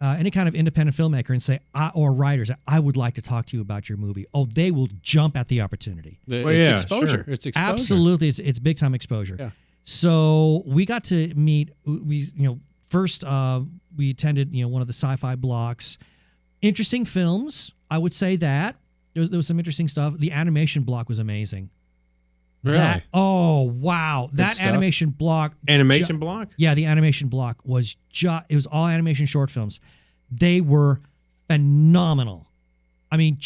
any kind of independent filmmaker and say, or writers, I would like to talk to you about your movie. Oh, they will jump at the opportunity. It's exposure. Sure. It's exposure. Absolutely. It's big time exposure. Yeah. So we got to meet, first we attended, one of the sci-fi blocks. Interesting films. I would say that. There was some interesting stuff. The animation block was amazing. Really? Oh, wow. That stuff. animation block. Animation block? Yeah, the animation block was it was all animation short films. They were phenomenal. I mean,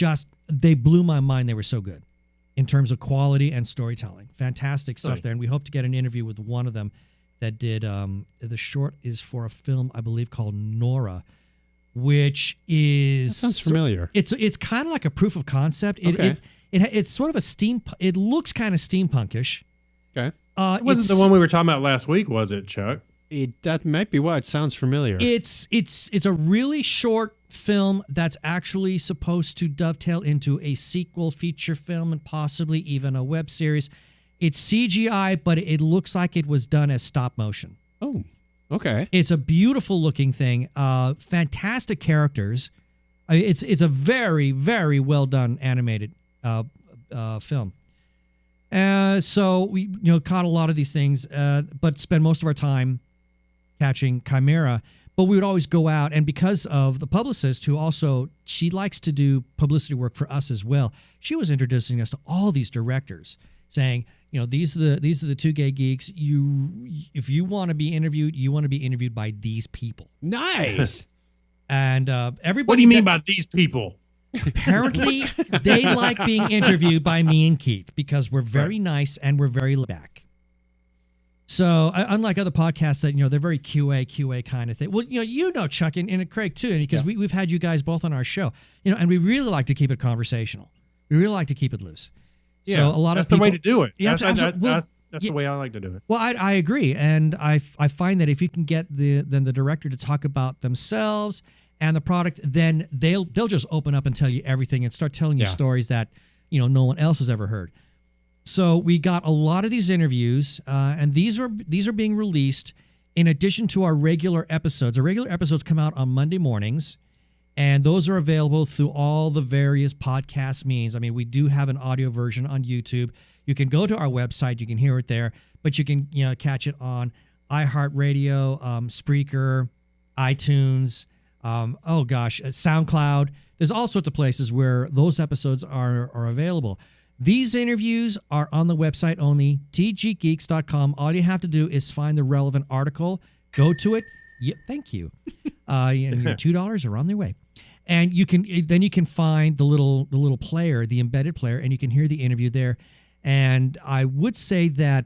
they blew my mind. They were so good in terms of quality and storytelling. Fantastic stuff there. And we hope to get an interview with one of them that did, the short is for a film, I believe, called Nora, which is... That sounds familiar. It's kind of like a proof of concept. It's sort of it looks kind of steampunkish. Okay. It wasn't the one we were talking about last week, was it, Chuck? That might be what sounds familiar. It's a really short film that's actually supposed to dovetail into a sequel feature film and possibly even a web series. It's CGI, but it looks like it was done as stop motion. Oh, okay. It's a beautiful looking thing. Fantastic characters. It's a very, very well done animated film. So we caught a lot of these things, but spend most of our time catching Chimera. But we would always go out, and because of the publicist, who also, she likes to do publicity work for us as well, she was introducing us to all these directors, saying, these are the two gay geeks. If you want to be interviewed, you want to be interviewed by these people. Nice. And everybody. What do you mean by these people? Apparently, they like being interviewed by me and Keith because we're very nice and we're very laid back. So unlike other podcasts that, they're very QA kind of thing. Well, Chuck and Craig too, because we've had you guys both on our show, and we really like to keep it conversational. We really like to keep it loose. Yeah, so a lot that's of people, the way to do it. Yeah, That's the way I like to do it. Well, I agree, and I find that if you can get the director to talk about themselves and the product, then they'll just open up and tell you everything and start telling you stories that no one else has ever heard. So we got a lot of these interviews, and these are being released in addition to our regular episodes. Our regular episodes come out on Monday mornings, and those are available through all the various podcast means. I mean, we do have an audio version on YouTube. You can go to our website, you can hear it there, but you can catch it on iHeartRadio, Spreaker, iTunes, SoundCloud. There's all sorts of places where those episodes are available. These interviews are on the website only, tggeeks.com. All you have to do is find the relevant article, go to it. Yeah, thank you. And your $2 are on their way. And you can find the little player, the embedded player, and you can hear the interview there. And I would say that,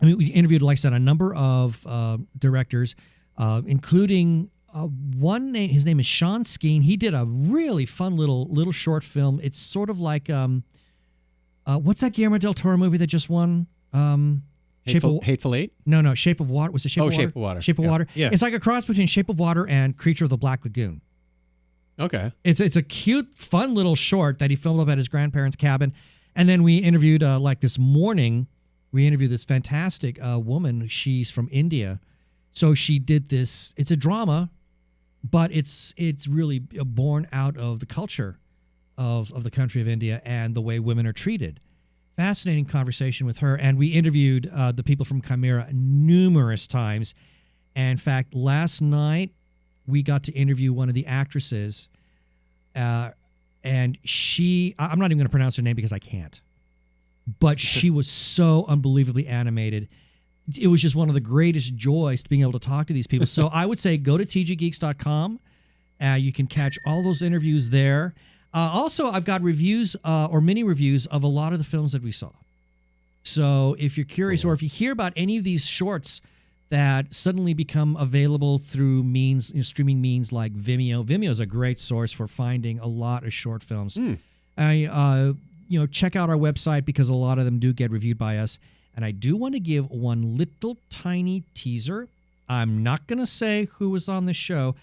we interviewed, like I said, a number of directors, including one name. His name is Sean Skeen. He did a really fun little short film. It's sort of like what's that Guillermo del Toro movie that just won? Hateful Eight? No, Shape of Water. Was it Shape of Water? Shape of Water. Shape of Water. Yeah. It's like a cross between Shape of Water and Creature of the Black Lagoon. Okay. It's a cute, fun little short that he filmed up at his grandparents' cabin. And then we interviewed, this morning, we interviewed this fantastic woman. She's from India. So she did this. It's a drama, but it's really born out of the culture of the country of India and the way women are treated. Fascinating conversation with her. And we interviewed the people from Chimera numerous times. And in fact, last night, we got to interview one of the actresses. And I'm not even going to pronounce her name because I can't. But she was so unbelievably animated. It was just one of the greatest joys to being able to talk to these people. So I would say go to tggeeks.com. You can catch all those interviews there. Also, I've got reviews or mini reviews of a lot of the films that we saw. So if you're curious, or if you hear about any of these shorts that suddenly become available through streaming means like Vimeo. Vimeo is a great source for finding a lot of short films. Check out our website because a lot of them do get reviewed by us. And I do want to give one little tiny teaser. I'm not going to say who was on the show,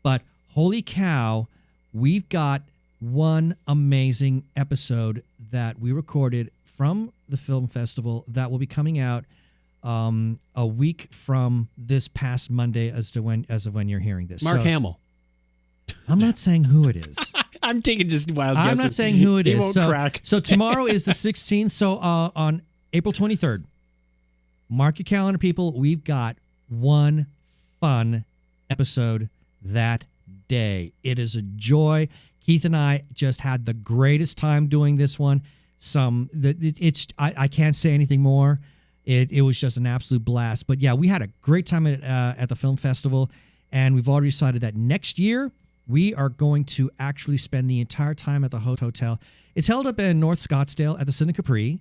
but holy cow, we've got one amazing episode that we recorded from the film festival that will be coming out a week from this past Monday as of when you're hearing this. Mark Hamill. I'm not saying who it is. I'm taking just wild guesses. I'm not saying who it is. Won't crack. So tomorrow is the 16th. So on April 23rd, mark your calendar, people. We've got one fun episode that day. It is a joy. Keith and I just had the greatest time doing this one. I can't say anything more. It was just an absolute blast. But yeah, we had a great time at the film festival, and we've already decided that next year we are going to actually spend the entire time at the hotel. It's held up in North Scottsdale at the Cine Capri,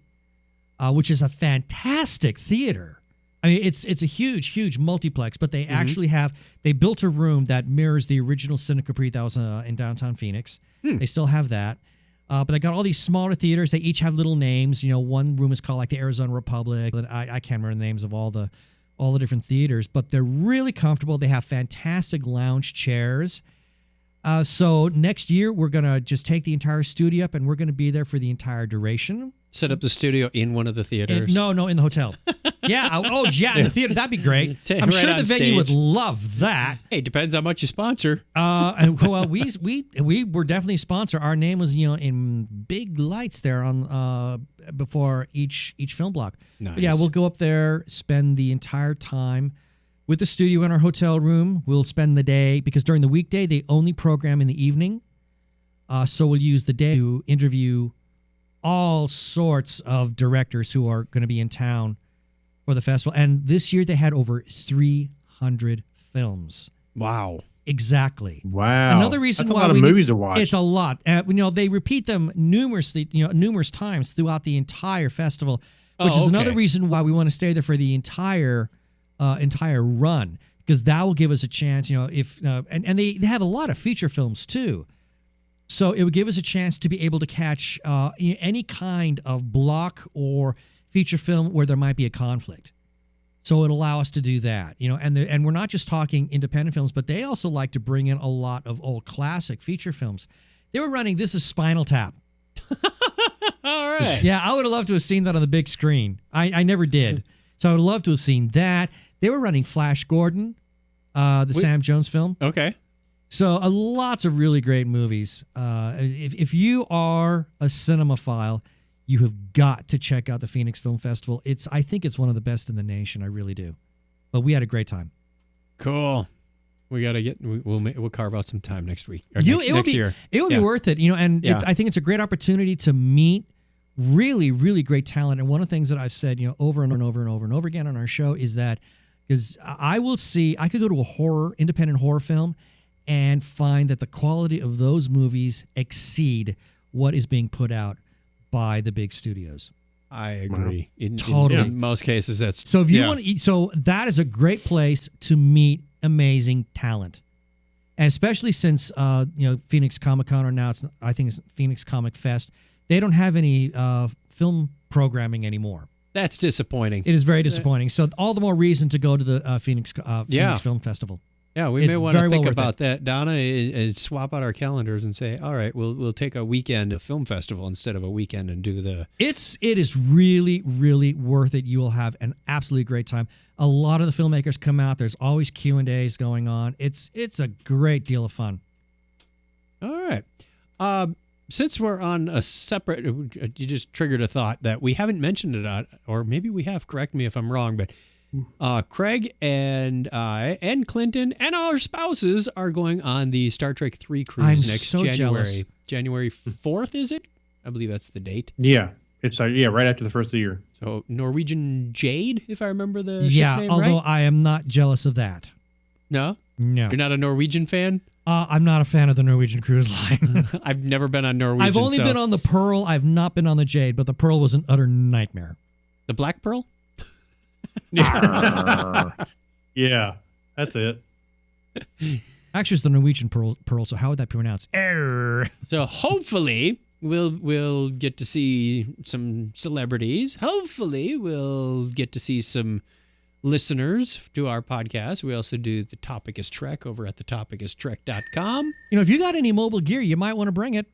which is a fantastic theater. I mean, it's a huge multiplex, but they actually they built a room that mirrors the original Cine Capri that was in downtown Phoenix. They still have that. But they got all these smaller theaters. They each have little names. You know, one room is called like the Arizona Republic. I can't remember the names of all the different theaters, but they're really comfortable. They have fantastic lounge chairs. So next year, we're going to just take the entire studio up, and we're going to be there for the entire duration. Set up the studio in one of the theaters? No, in the hotel. Yeah. In the theater. That'd be great. I'm sure the venue would love that. Hey, depends how much you sponsor. And well, we were definitely a sponsor. Our name was, in big lights there on before each film block. Nice. But yeah, we'll go up there, spend the entire time with the studio in our hotel room. We'll spend the day, because during the weekday they only program in the evening. So we'll use the day to interview all sorts of directors who are going to be in town for the festival. And this year they had over 300 films. Wow. Exactly. Wow. Another reason That's why a lot of movies to watch. It's a lot. They repeat them numerous times throughout the entire festival, which is another reason why we want to stay there for the entire run, because that will give us a chance, if and they have a lot of feature films too. So it would give us a chance to be able to catch any kind of block or feature film where there might be a conflict. So it'll allow us to do that, and we're not just talking independent films, but they also like to bring in a lot of old classic feature films. They were running This Is Spinal Tap. All right. Yeah, I would have loved to have seen that on the big screen. I never did. So I would love to have seen that. They were running Flash Gordon, Sam Jones film. Okay. So lots of really great movies. If you are a cinemaphile, you have got to check out the Phoenix Film Festival. I think it's one of the best in the nation. I really do. But we had a great time. Cool. We got to we'll carve out some time next week. Next year. It would be worth it. I think it's a great opportunity to meet really, really great talent. And one of the things that I've said, over and over again on our show is that, because I could go to a independent horror film and find that the quality of those movies exceed what is being put out by the big studios. I agree. Totally. In most cases, that's so. If you want to, so that is a great place to meet amazing talent, and especially since Phoenix Comic Con, or now I think it's Phoenix Comic Fest. They don't have any film programming anymore. That's disappointing. It is very disappointing. So all the more reason to go to the Phoenix Film Festival. Yeah, we may want to think about that, Donna, and swap out our calendars and say, all right, we'll take a weekend of film festival instead of a weekend and do the... It is really, really worth it. You will have an absolutely great time. A lot of the filmmakers come out. There's always Q&As going on. It's a great deal of fun. All right. Since we're on a separate... You just triggered a thought that we haven't mentioned it, or maybe we have. Correct me if I'm wrong, but... Craig and I and Clinton and our spouses are going on the Star Trek 3 cruise next January. Jealous. January 4th, is it? I believe that's the date. Yeah. It's right after the first of the year. So Norwegian Jade, if I remember the ship name although right? I am not jealous of that. No? No. You're not a Norwegian fan? I'm not a fan of the Norwegian cruise line. I've never been on Norwegian. I've only been on the Pearl. I've not been on the Jade, but the Pearl was an utter nightmare. The Black Pearl? Yeah, that's it. Actually, it's the Norwegian Pearl, so how would that be pronounced? So hopefully we'll get to see some celebrities. Hopefully we'll get to see some listeners to our podcast. We also do The Topic is Trek over at thetopicistrek.com. If you got any mobile gear, you might want to bring it.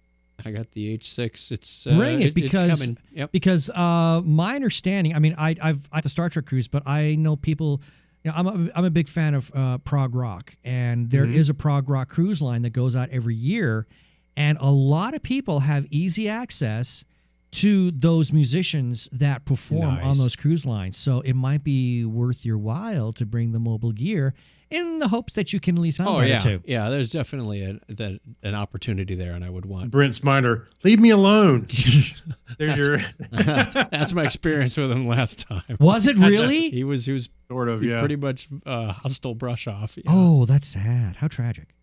I got the H6. It's bring it because it's coming. Yep. Because my understanding. I mean, I've at the Star Trek cruise, but I know people. I'm a big fan of prog rock, and there is a prog rock cruise line that goes out every year, and a lot of people have easy access to those musicians that perform on those cruise lines. So it might be worth your while to bring the mobile gear in the hopes that you can at least sound better yeah. too. Yeah, there's definitely an opportunity there, and I would want. Brent Smider, leave me alone. There's That's my experience with him last time. Was it really? He was sort of, yeah. pretty much hostile brush off. Yeah. Oh, that's sad. How tragic.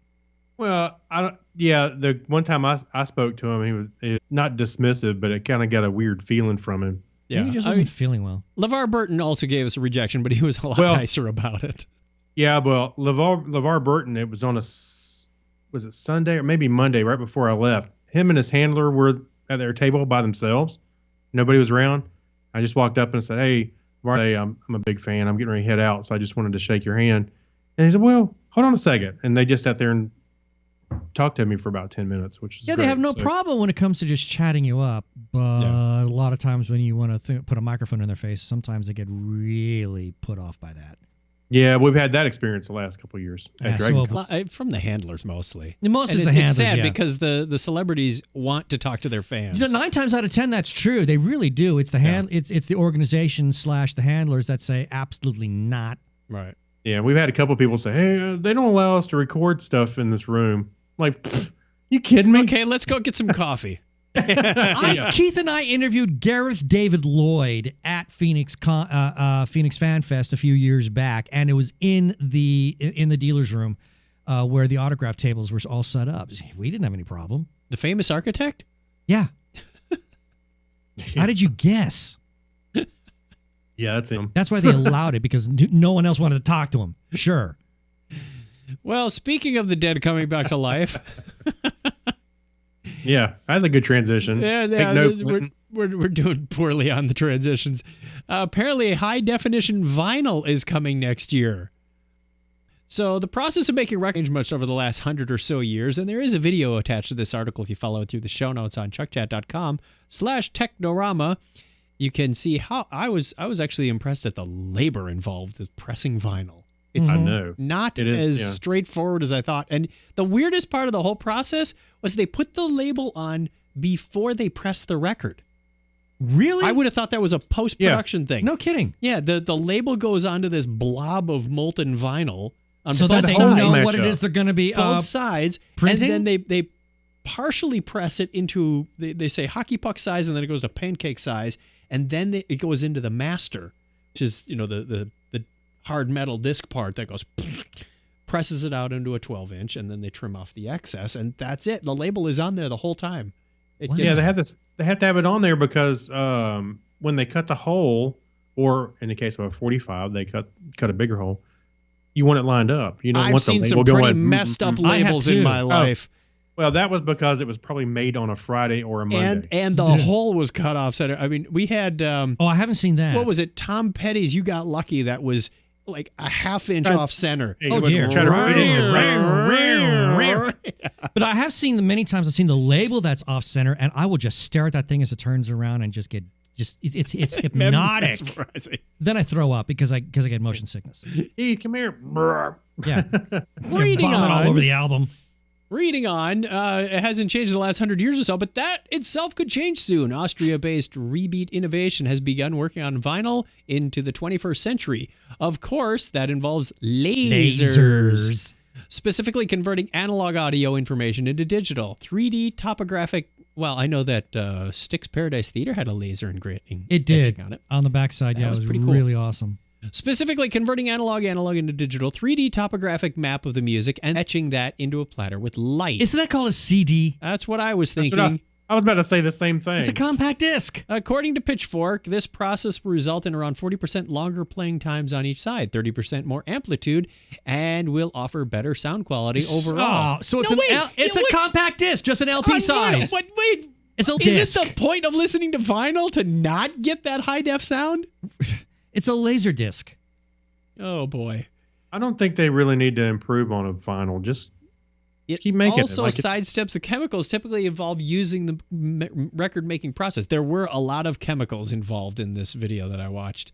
Well, the one time I spoke to him, he was not dismissive, but it kind of got a weird feeling from him. Yeah, Maybe he just wasn't feeling well. LeVar Burton also gave us a rejection, but he was a lot nicer about it. Yeah, well, LeVar Burton, it was on was it Sunday or maybe Monday, right before I left. Him and his handler were at their table by themselves. Nobody was around. I just walked up and said, "Hey, I'm a big fan. I'm getting ready to head out, so I just wanted to shake your hand." And he said, "Well, hold on a second." And they just sat there and talked to me for about 10 minutes, which is great. They have no problem when it comes to just chatting you up, but a lot of times when you want to put a microphone in their face, sometimes they get really put off by that. Yeah, we've had that experience the last couple of years at Dragon. From the handlers mostly. Mostly the handlers. It's sad because the celebrities want to talk to their fans. 9 times out of 10, that's true. They really do. It's the it's the organization / the handlers that say absolutely not. Right. Yeah, we've had a couple of people say, "Hey, they don't allow us to record stuff in this room." I'm like, you kidding me? Okay, let's go get some coffee. Keith and I interviewed Gareth David Lloyd at Phoenix Fan Fest a few years back, and it was in the dealer's room where the autograph tables were all set up. We didn't have any problem. The famous architect? Yeah. How did you guess? Yeah, that's him. That's why they allowed it, because no one else wanted to talk to him. Sure. Well, speaking of the dead coming back to life. Yeah, that's a good transition. Yeah, we're doing poorly on the transitions. Apparently, high-definition vinyl is coming next year. So the process of making records much over the last 100 or so years, and there is a video attached to this article if you follow it through the show notes on chuckchat.com/Technorama. You can see how I was actually impressed at the labor involved with pressing vinyl. It's I know. Not as straightforward as I thought. And the weirdest part of the whole process was they put the label on before they pressed the record. Really? I would have thought that was a post-production thing. No kidding. Yeah, the label goes onto this blob of molten vinyl on so both that they sides. know what it is they're going to be both sides. Printing? And then they partially press it into, they say hockey puck size, and then it goes to pancake size, and then it goes into the master, which is, the hard metal disc part that goes, presses it out into a 12-inch, and then they trim off the excess, and that's it. The label is on there the whole time. They have to have it on there because when they cut the hole, or in the case of a 45, they cut a bigger hole. You want it lined up. You don't I've want the seen label some pretty going, messed up labels in my life. Well, that was because it was probably made on a Friday or a Monday. And the hole was cut off center. I mean, we had... I haven't seen that. What was it? Tom Petty's You Got Lucky that was like a half-inch off center. Oh, dear. But I have seen many times, I've seen the label that's off center, and I will just stare at that thing as it turns around and just get... It's hypnotic. Then I throw up because I get motion sickness. Hey, come here. Yeah. Reading on all over the album. Reading on, it hasn't changed in the last 100 years or so, but that itself could change soon. Austria-based Rebeat Innovation has begun working on vinyl into the 21st century. Of course, that involves lasers. Specifically converting analog audio information into digital. 3D topographic... Well, I know that Styx Paradise Theater had a laser engraving. It did. On it. On the backside, yeah. It was pretty cool. Really awesome. Specifically converting analog into digital, 3D topographic map of the music and etching that into a platter with light. Isn't that called a CD? That's what I was thinking. I was about to say the same thing. It's a compact disc. According to Pitchfork, this process will result in around 40% longer playing times on each side, 30% more amplitude, and will offer better sound quality overall. So it's a compact disc, just an LP size. Wait. It's a disc. Is it the point of listening to vinyl to not get that high-def sound? It's a laser disc. Oh, boy. I don't think they really need to improve on a vinyl. Just keep making it. Also sidesteps the chemicals typically involved using the record-making process. There were a lot of chemicals involved in this video that I watched.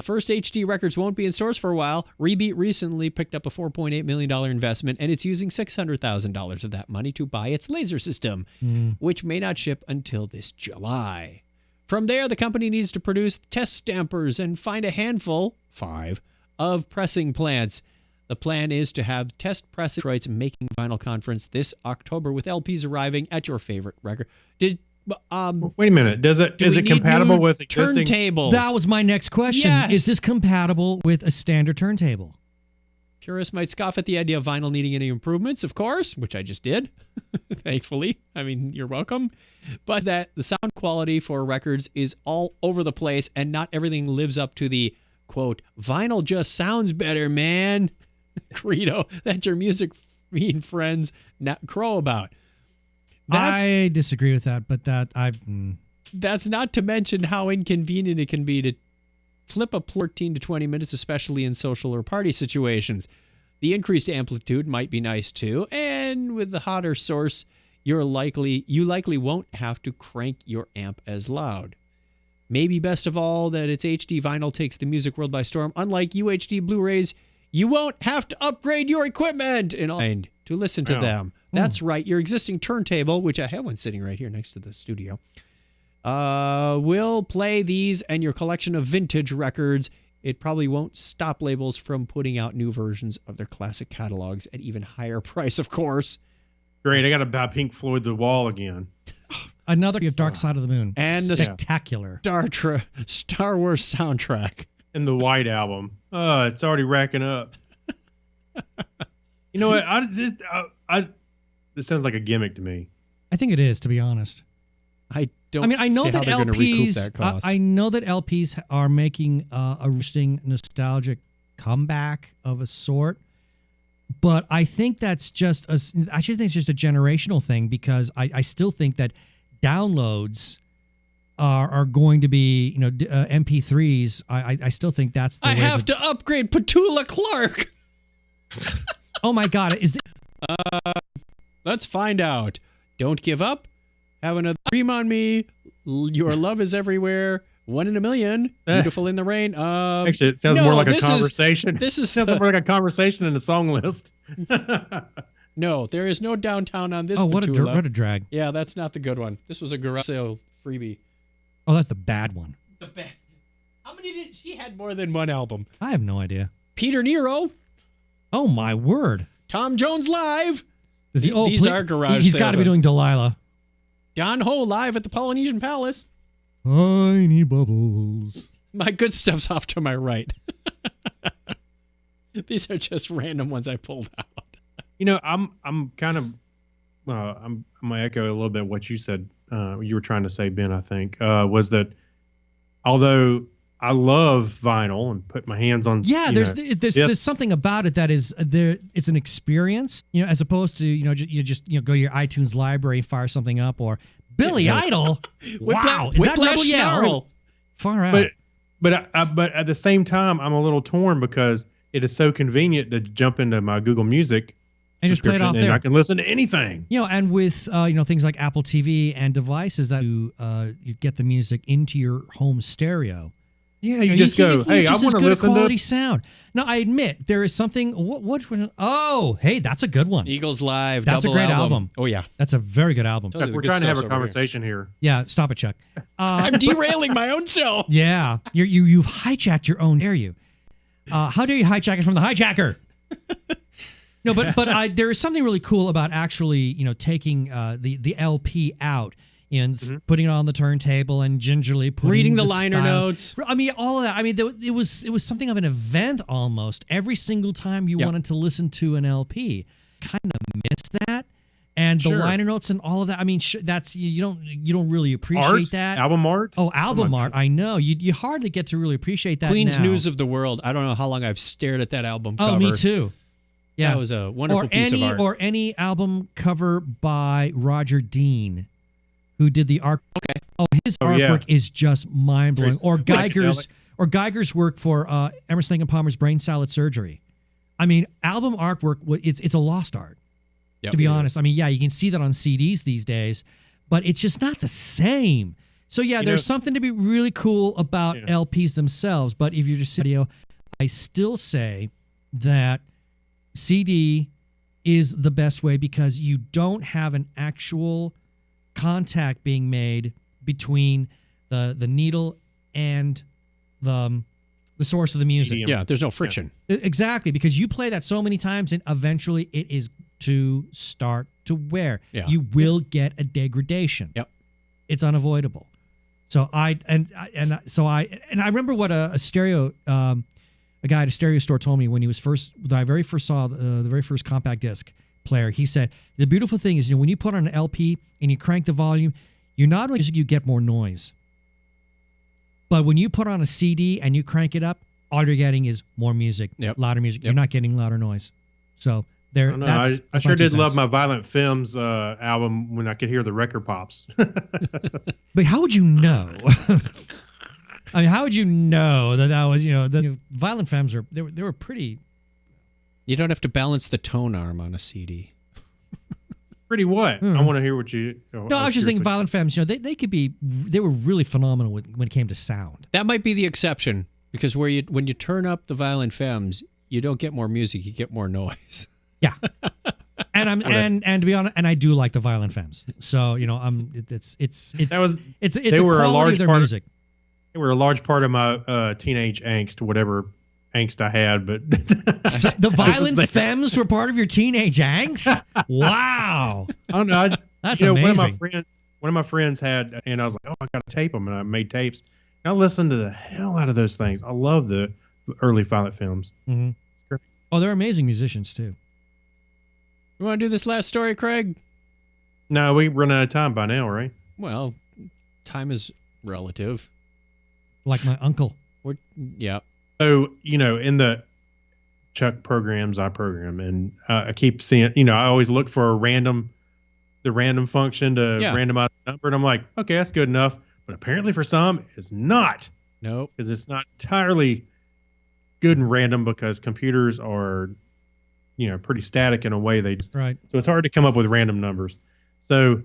First HD records won't be in stores for a while. Rebeat recently picked up a $4.8 million investment, and it's using $600,000 of that money to buy its laser system, which may not ship until this July. From there, the company needs to produce test stampers and find a handful, 5, of pressing plants. The plan is to have test press at Detroit's Making Vinyl Conference this October, with LPs arriving at your favorite record. Wait a minute. Is it compatible with existing turntables? That was my next question. Yes. Is this compatible with a standard turntable? Purists might scoff at the idea of vinyl needing any improvements, of course, which I just did, thankfully. I mean, you're welcome. But that the sound quality for records is all over the place, and not everything lives up to the, quote, vinyl just sounds better, man, credo that your music fiend friends crow about. I disagree with that, but that's not to mention how inconvenient it can be to flip a 14 to 20 minutes, especially in social or party situations. The increased amplitude might be nice too, and with the hotter source, you likely won't have to crank your amp as loud. Maybe best of all, that its HD vinyl takes the music world by storm. Unlike UHD Blu-rays, you won't have to upgrade your equipment to listen to them. That's right. Your existing turntable, which I have one sitting right here next to the studio, will play these and your collection of vintage records. It probably won't stop labels from putting out new versions of their classic catalogs at even higher price, of course. Great. I got to buy Pink Floyd The Wall again. Another Dark Side of the Moon. And spectacular. The Star Wars soundtrack. And the White Album. It's already racking up. You know what? This sounds like a gimmick to me. I think it is, to be honest. I know that LPs. I know that LPs are making a interesting nostalgic comeback of a sort, but I think that's just a generational thing, because I still think that downloads are going to be MP3s. I still think that's the way. I have to upgrade Petula Clark. Oh my God! Let's find out. Don't give up. Have another dream on me. Your love is everywhere. 1 in a million. Beautiful in the rain. Actually, it sounds more like a conversation. This sounds more like a conversation in the song list. No, there is no downtown on this. Oh, what a drag. Yeah, that's not the good one. This was a garage sale freebie. Oh, that's the bad one. The bad. How many did she had more than one album? I have no idea. Peter Nero. Oh my word. Tom Jones live. These are garage. He's got to be doing Delilah. John Ho live at the Polynesian Palace. Tiny bubbles. My good stuff's off to my right. These are just random ones I pulled out. I'm kind of I'm gonna echo a little bit what you said. You were trying to say, Ben, I think, was that although I love vinyl and put my hands on. Yeah, there's something about it that is there. It's an experience, as opposed to you just go to your iTunes library, fire something up, or Billy Idol. Wow, is that Rebel Yell? Far out. But at the same time, I'm a little torn because it is so convenient to jump into my Google Music and just play it off there. I can listen to anything. And with things like Apple TV and devices that you get the music into your home stereo. Yeah, you just go, hey, I want to listen to quality sound. Now, I admit there is something. Oh, hey, that's a good one. Eagles Live. That's a great album. Oh yeah, that's a very good album. Chuck, we're trying to have a conversation here. Yeah, stop it, Chuck. I'm derailing my own show. Yeah, you've hijacked your own. Dare you? How dare you hijack it from the hijacker? No, but there is something really cool about actually taking the LP out. And putting it on the turntable and gingerly reading the liner notes. I mean, all of that. I mean, it was something of an event almost. Every single time you wanted to listen to an LP, kind of missed that, and the liner notes and all of that. I mean, that's you don't really appreciate that album art. Oh, album art. I know you hardly get to really appreciate that. Queen's now. News of the World. I don't know how long I've stared at that album cover. Oh, me too. Yeah, that was a wonderful piece of art. Or any album cover by Roger Dean, who did the art. Okay. Oh, his artwork is just mind blowing. Or Geiger's work for Emerson, Lake and Palmer's Brain Salad Surgery. I mean, album artwork. It's a lost art. To be honest, I mean, you can see that on CDs these days, but it's just not the same. So there's something to be really cool about LPs themselves. But if you're just audio, I still say that CD is the best way because you don't have an actual contact being made between the needle and the the source of the music. medium. Yeah, there's no friction. Exactly, because you play that so many times, and eventually it is to start to wear. Yeah. You will get a degradation. Yep. It's unavoidable. So I remember what a stereo a guy at a stereo store told me when I very first saw the very first compact disc player. He said the beautiful thing is, when you put on an LP and you crank the volume, you not only you get more noise, but when you put on a CD and you crank it up, all you're getting is more music, louder music. You're not getting louder noise. So there. I sure did love my Violent Femmes album when I could hear the record pops. But how would you know? I mean, how would you know that was, the Violent Femmes they were pretty. You don't have to balance the tone arm on a CD. Pretty what? I want to hear what you. No, I was just thinking Violent Femmes. They were really phenomenal when it came to sound. That might be the exception, because when you turn up the Violent Femmes, you don't get more music, you get more noise. Yeah. And and to be honest, and I do like the Violent Femmes. So it's a quality of their music. They were a large part of my teenage angst, whatever angst I had. But the Violent Femmes were part of your teenage angst. Wow. I don't know. That's amazing. One of my friends had, and I was like, oh, I got to tape them, and I made tapes. And I listened to the hell out of those things. I love the early Violent Femmes. Mm-hmm. Oh, they're amazing musicians too. You want to do this last story, Craig? No, we run out of time by now, right? Well, time is relative. Like my uncle. Yeah. So, in the Chuck programs I program, and I keep seeing, I always look for the random function to randomize the number, and I'm like, okay, that's good enough. But apparently for some, it's not. Nope. Because it's not entirely good and random, because computers are, pretty static in a way. Right. So it's hard to come up with random numbers. So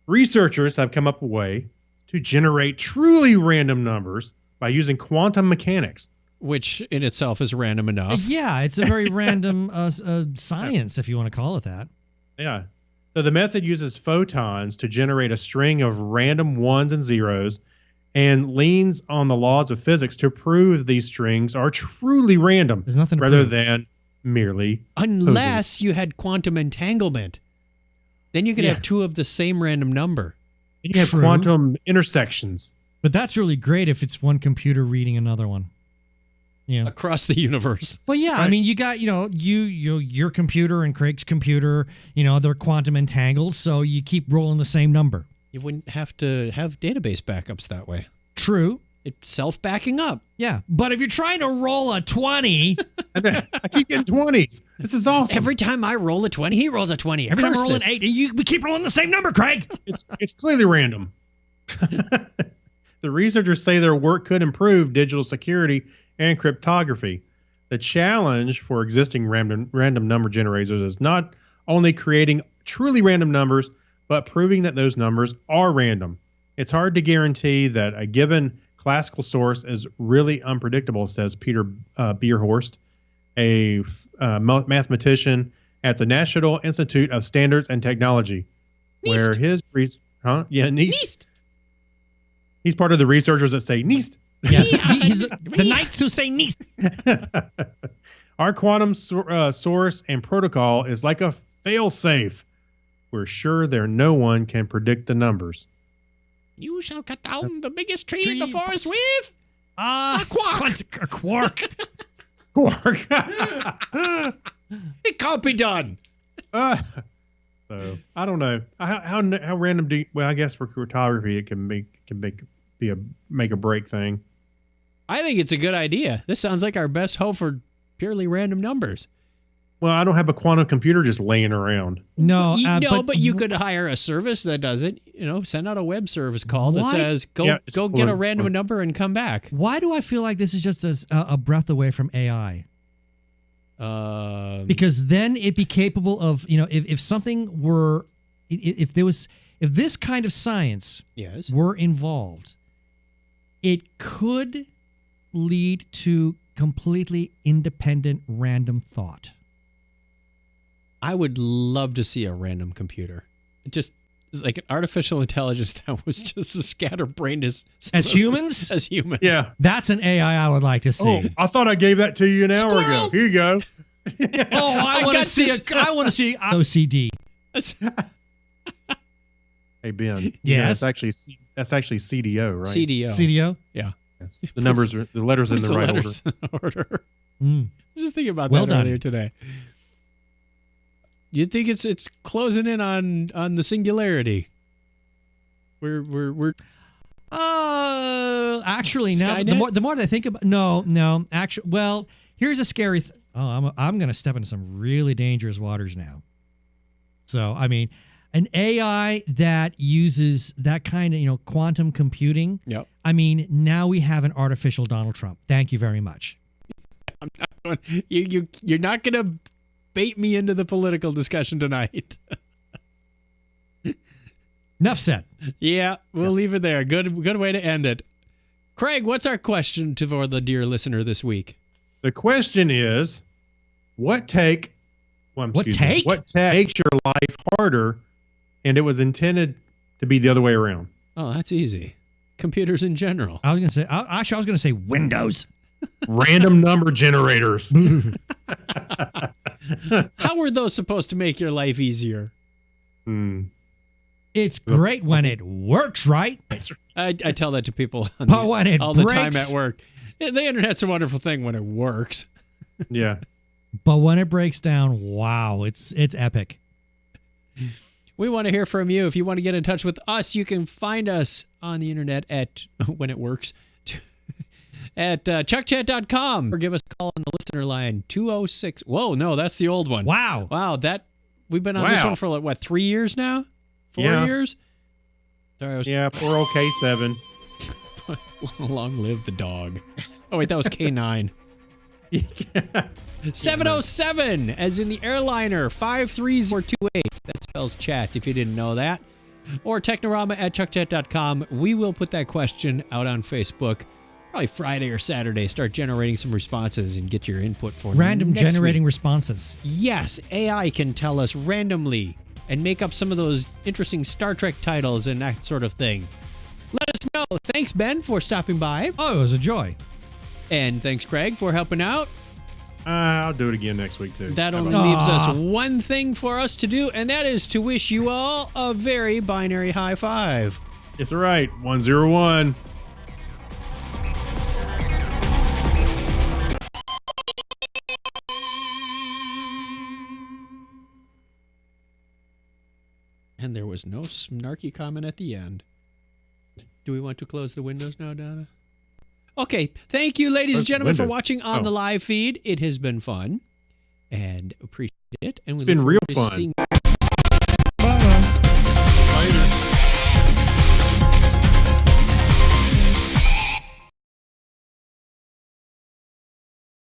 researchers have come up with a way to generate truly random numbers by using quantum mechanics. Which in itself is random enough. Yeah, it's a very random science, if you want to call it that. Yeah. So the method uses photons to generate a string of random ones and zeros, and leans on the laws of physics to prove these strings are truly random. There's nothing to rather prove. than merely unless you had quantum entanglement. Then you could have two of the same random number. And you have quantum intersections. But that's really great if it's one computer reading another one. Across the universe. Well, yeah. Right. I mean, you got, your computer and Craig's computer, they're quantum entangled, so you keep rolling the same number. You wouldn't have to have database backups that way. True. It's self-backing up. Yeah. But if you're trying to roll a 20... I keep getting 20s. This is awesome. Every time I roll a 20, he rolls a 20. Every time I roll an 8, we keep rolling the same number, Craig. It's clearly random. The researchers say their work could improve digital security and cryptography. The challenge for existing random number generators is not only creating truly random numbers, but proving that those numbers are random. It's hard to guarantee that a given classical source is really unpredictable, says Peter Bierhorst, a mathematician at the National Institute of Standards and Technology, where his NIST. He's part of the researchers that say NIST. Yes, he's the knights who say NIST. Our quantum source and protocol is like a fail-safe. We're sure no one can predict the numbers. You shall cut down the biggest tree in the forest with a quark. A quark. Quark. It can't be done. So I don't know how random do you, well, I guess for cryptography it can be a make or break thing. I think it's a good idea. This sounds like our best hope for purely random numbers. Well, I don't have a quantum computer just laying around. No, but you could hire a service that does it. Send out a web service call that says, go get a random number and come back. Why do I feel like this is just a breath away from AI? Because then it'd be capable of, if something were, if this kind of science were involved, it could lead to completely independent random thought. I would love to see a random computer. Just like an artificial intelligence that was just as scatterbrained as humans? As humans. Yeah. That's an AI I would like to see. Oh, I thought I gave that to you an hour ago. Here you go. Oh, I want to see OCD. Hey Ben. Yes. That's actually CDO, right? CDO? Yeah. Yes. The numbers are the letters in the right order. Just thinking about Well that done. earlier today. You think it's closing in on the singularity? We're actually now Skynet? the more that I think about no actually, well, here's a scary I'm going to step into some really dangerous waters now. So, I mean, an AI that uses that kind of, quantum computing. Yep. I mean, now we have an artificial Donald Trump. Thank you very much. I'm not going, you're not going to bait me into the political discussion tonight. Enough said. Yeah, we'll leave it there. Good way to end it. Craig, what's our question for the dear listener this week? The question is, what takes your life harder, and it was intended to be the other way around? Oh, that's easy. Computers in general. I was going to say Windows. Random number generators. How were those supposed to make your life easier? It's great when it works, right? I tell that to people But when it all the breaks, time at work. The internet's a wonderful thing when it works. Yeah. But when it breaks down, wow, it's epic. We want to hear from you. If you want to get in touch with us, you can find us on the internet at, when it works, at chuckchat.com, or give us a call on the listener line, 206. Whoa, no, that's the old one. Wow. We've been on this one for 3 years now? 4 years? Sorry, poor old K7. Long live the dog. Oh, wait, that was K9. 707, as in the airliner, 53028. That spells chat, if you didn't know that. Or Technorama at chuckchat.com. We will put that question out on Facebook probably Friday or Saturday. Start generating some responses and get your input for Random next generating week. responses. Yes, AI can tell us randomly and make up some of those interesting Star Trek titles and that sort of thing. Let us know. Thanks, Ben, for stopping by. Oh, it was a joy. And thanks, Craig, for helping out. I'll do it again next week, too. That only leaves us one thing for us to do, and that is to wish you all a very binary high five. It's all right. 101. And there was no snarky comment at the end. Do we want to close the windows now, Donna? Okay. Thank you, ladies and gentlemen, for watching on the live feed. It has been fun and appreciate it. And it's been real fun. Seeing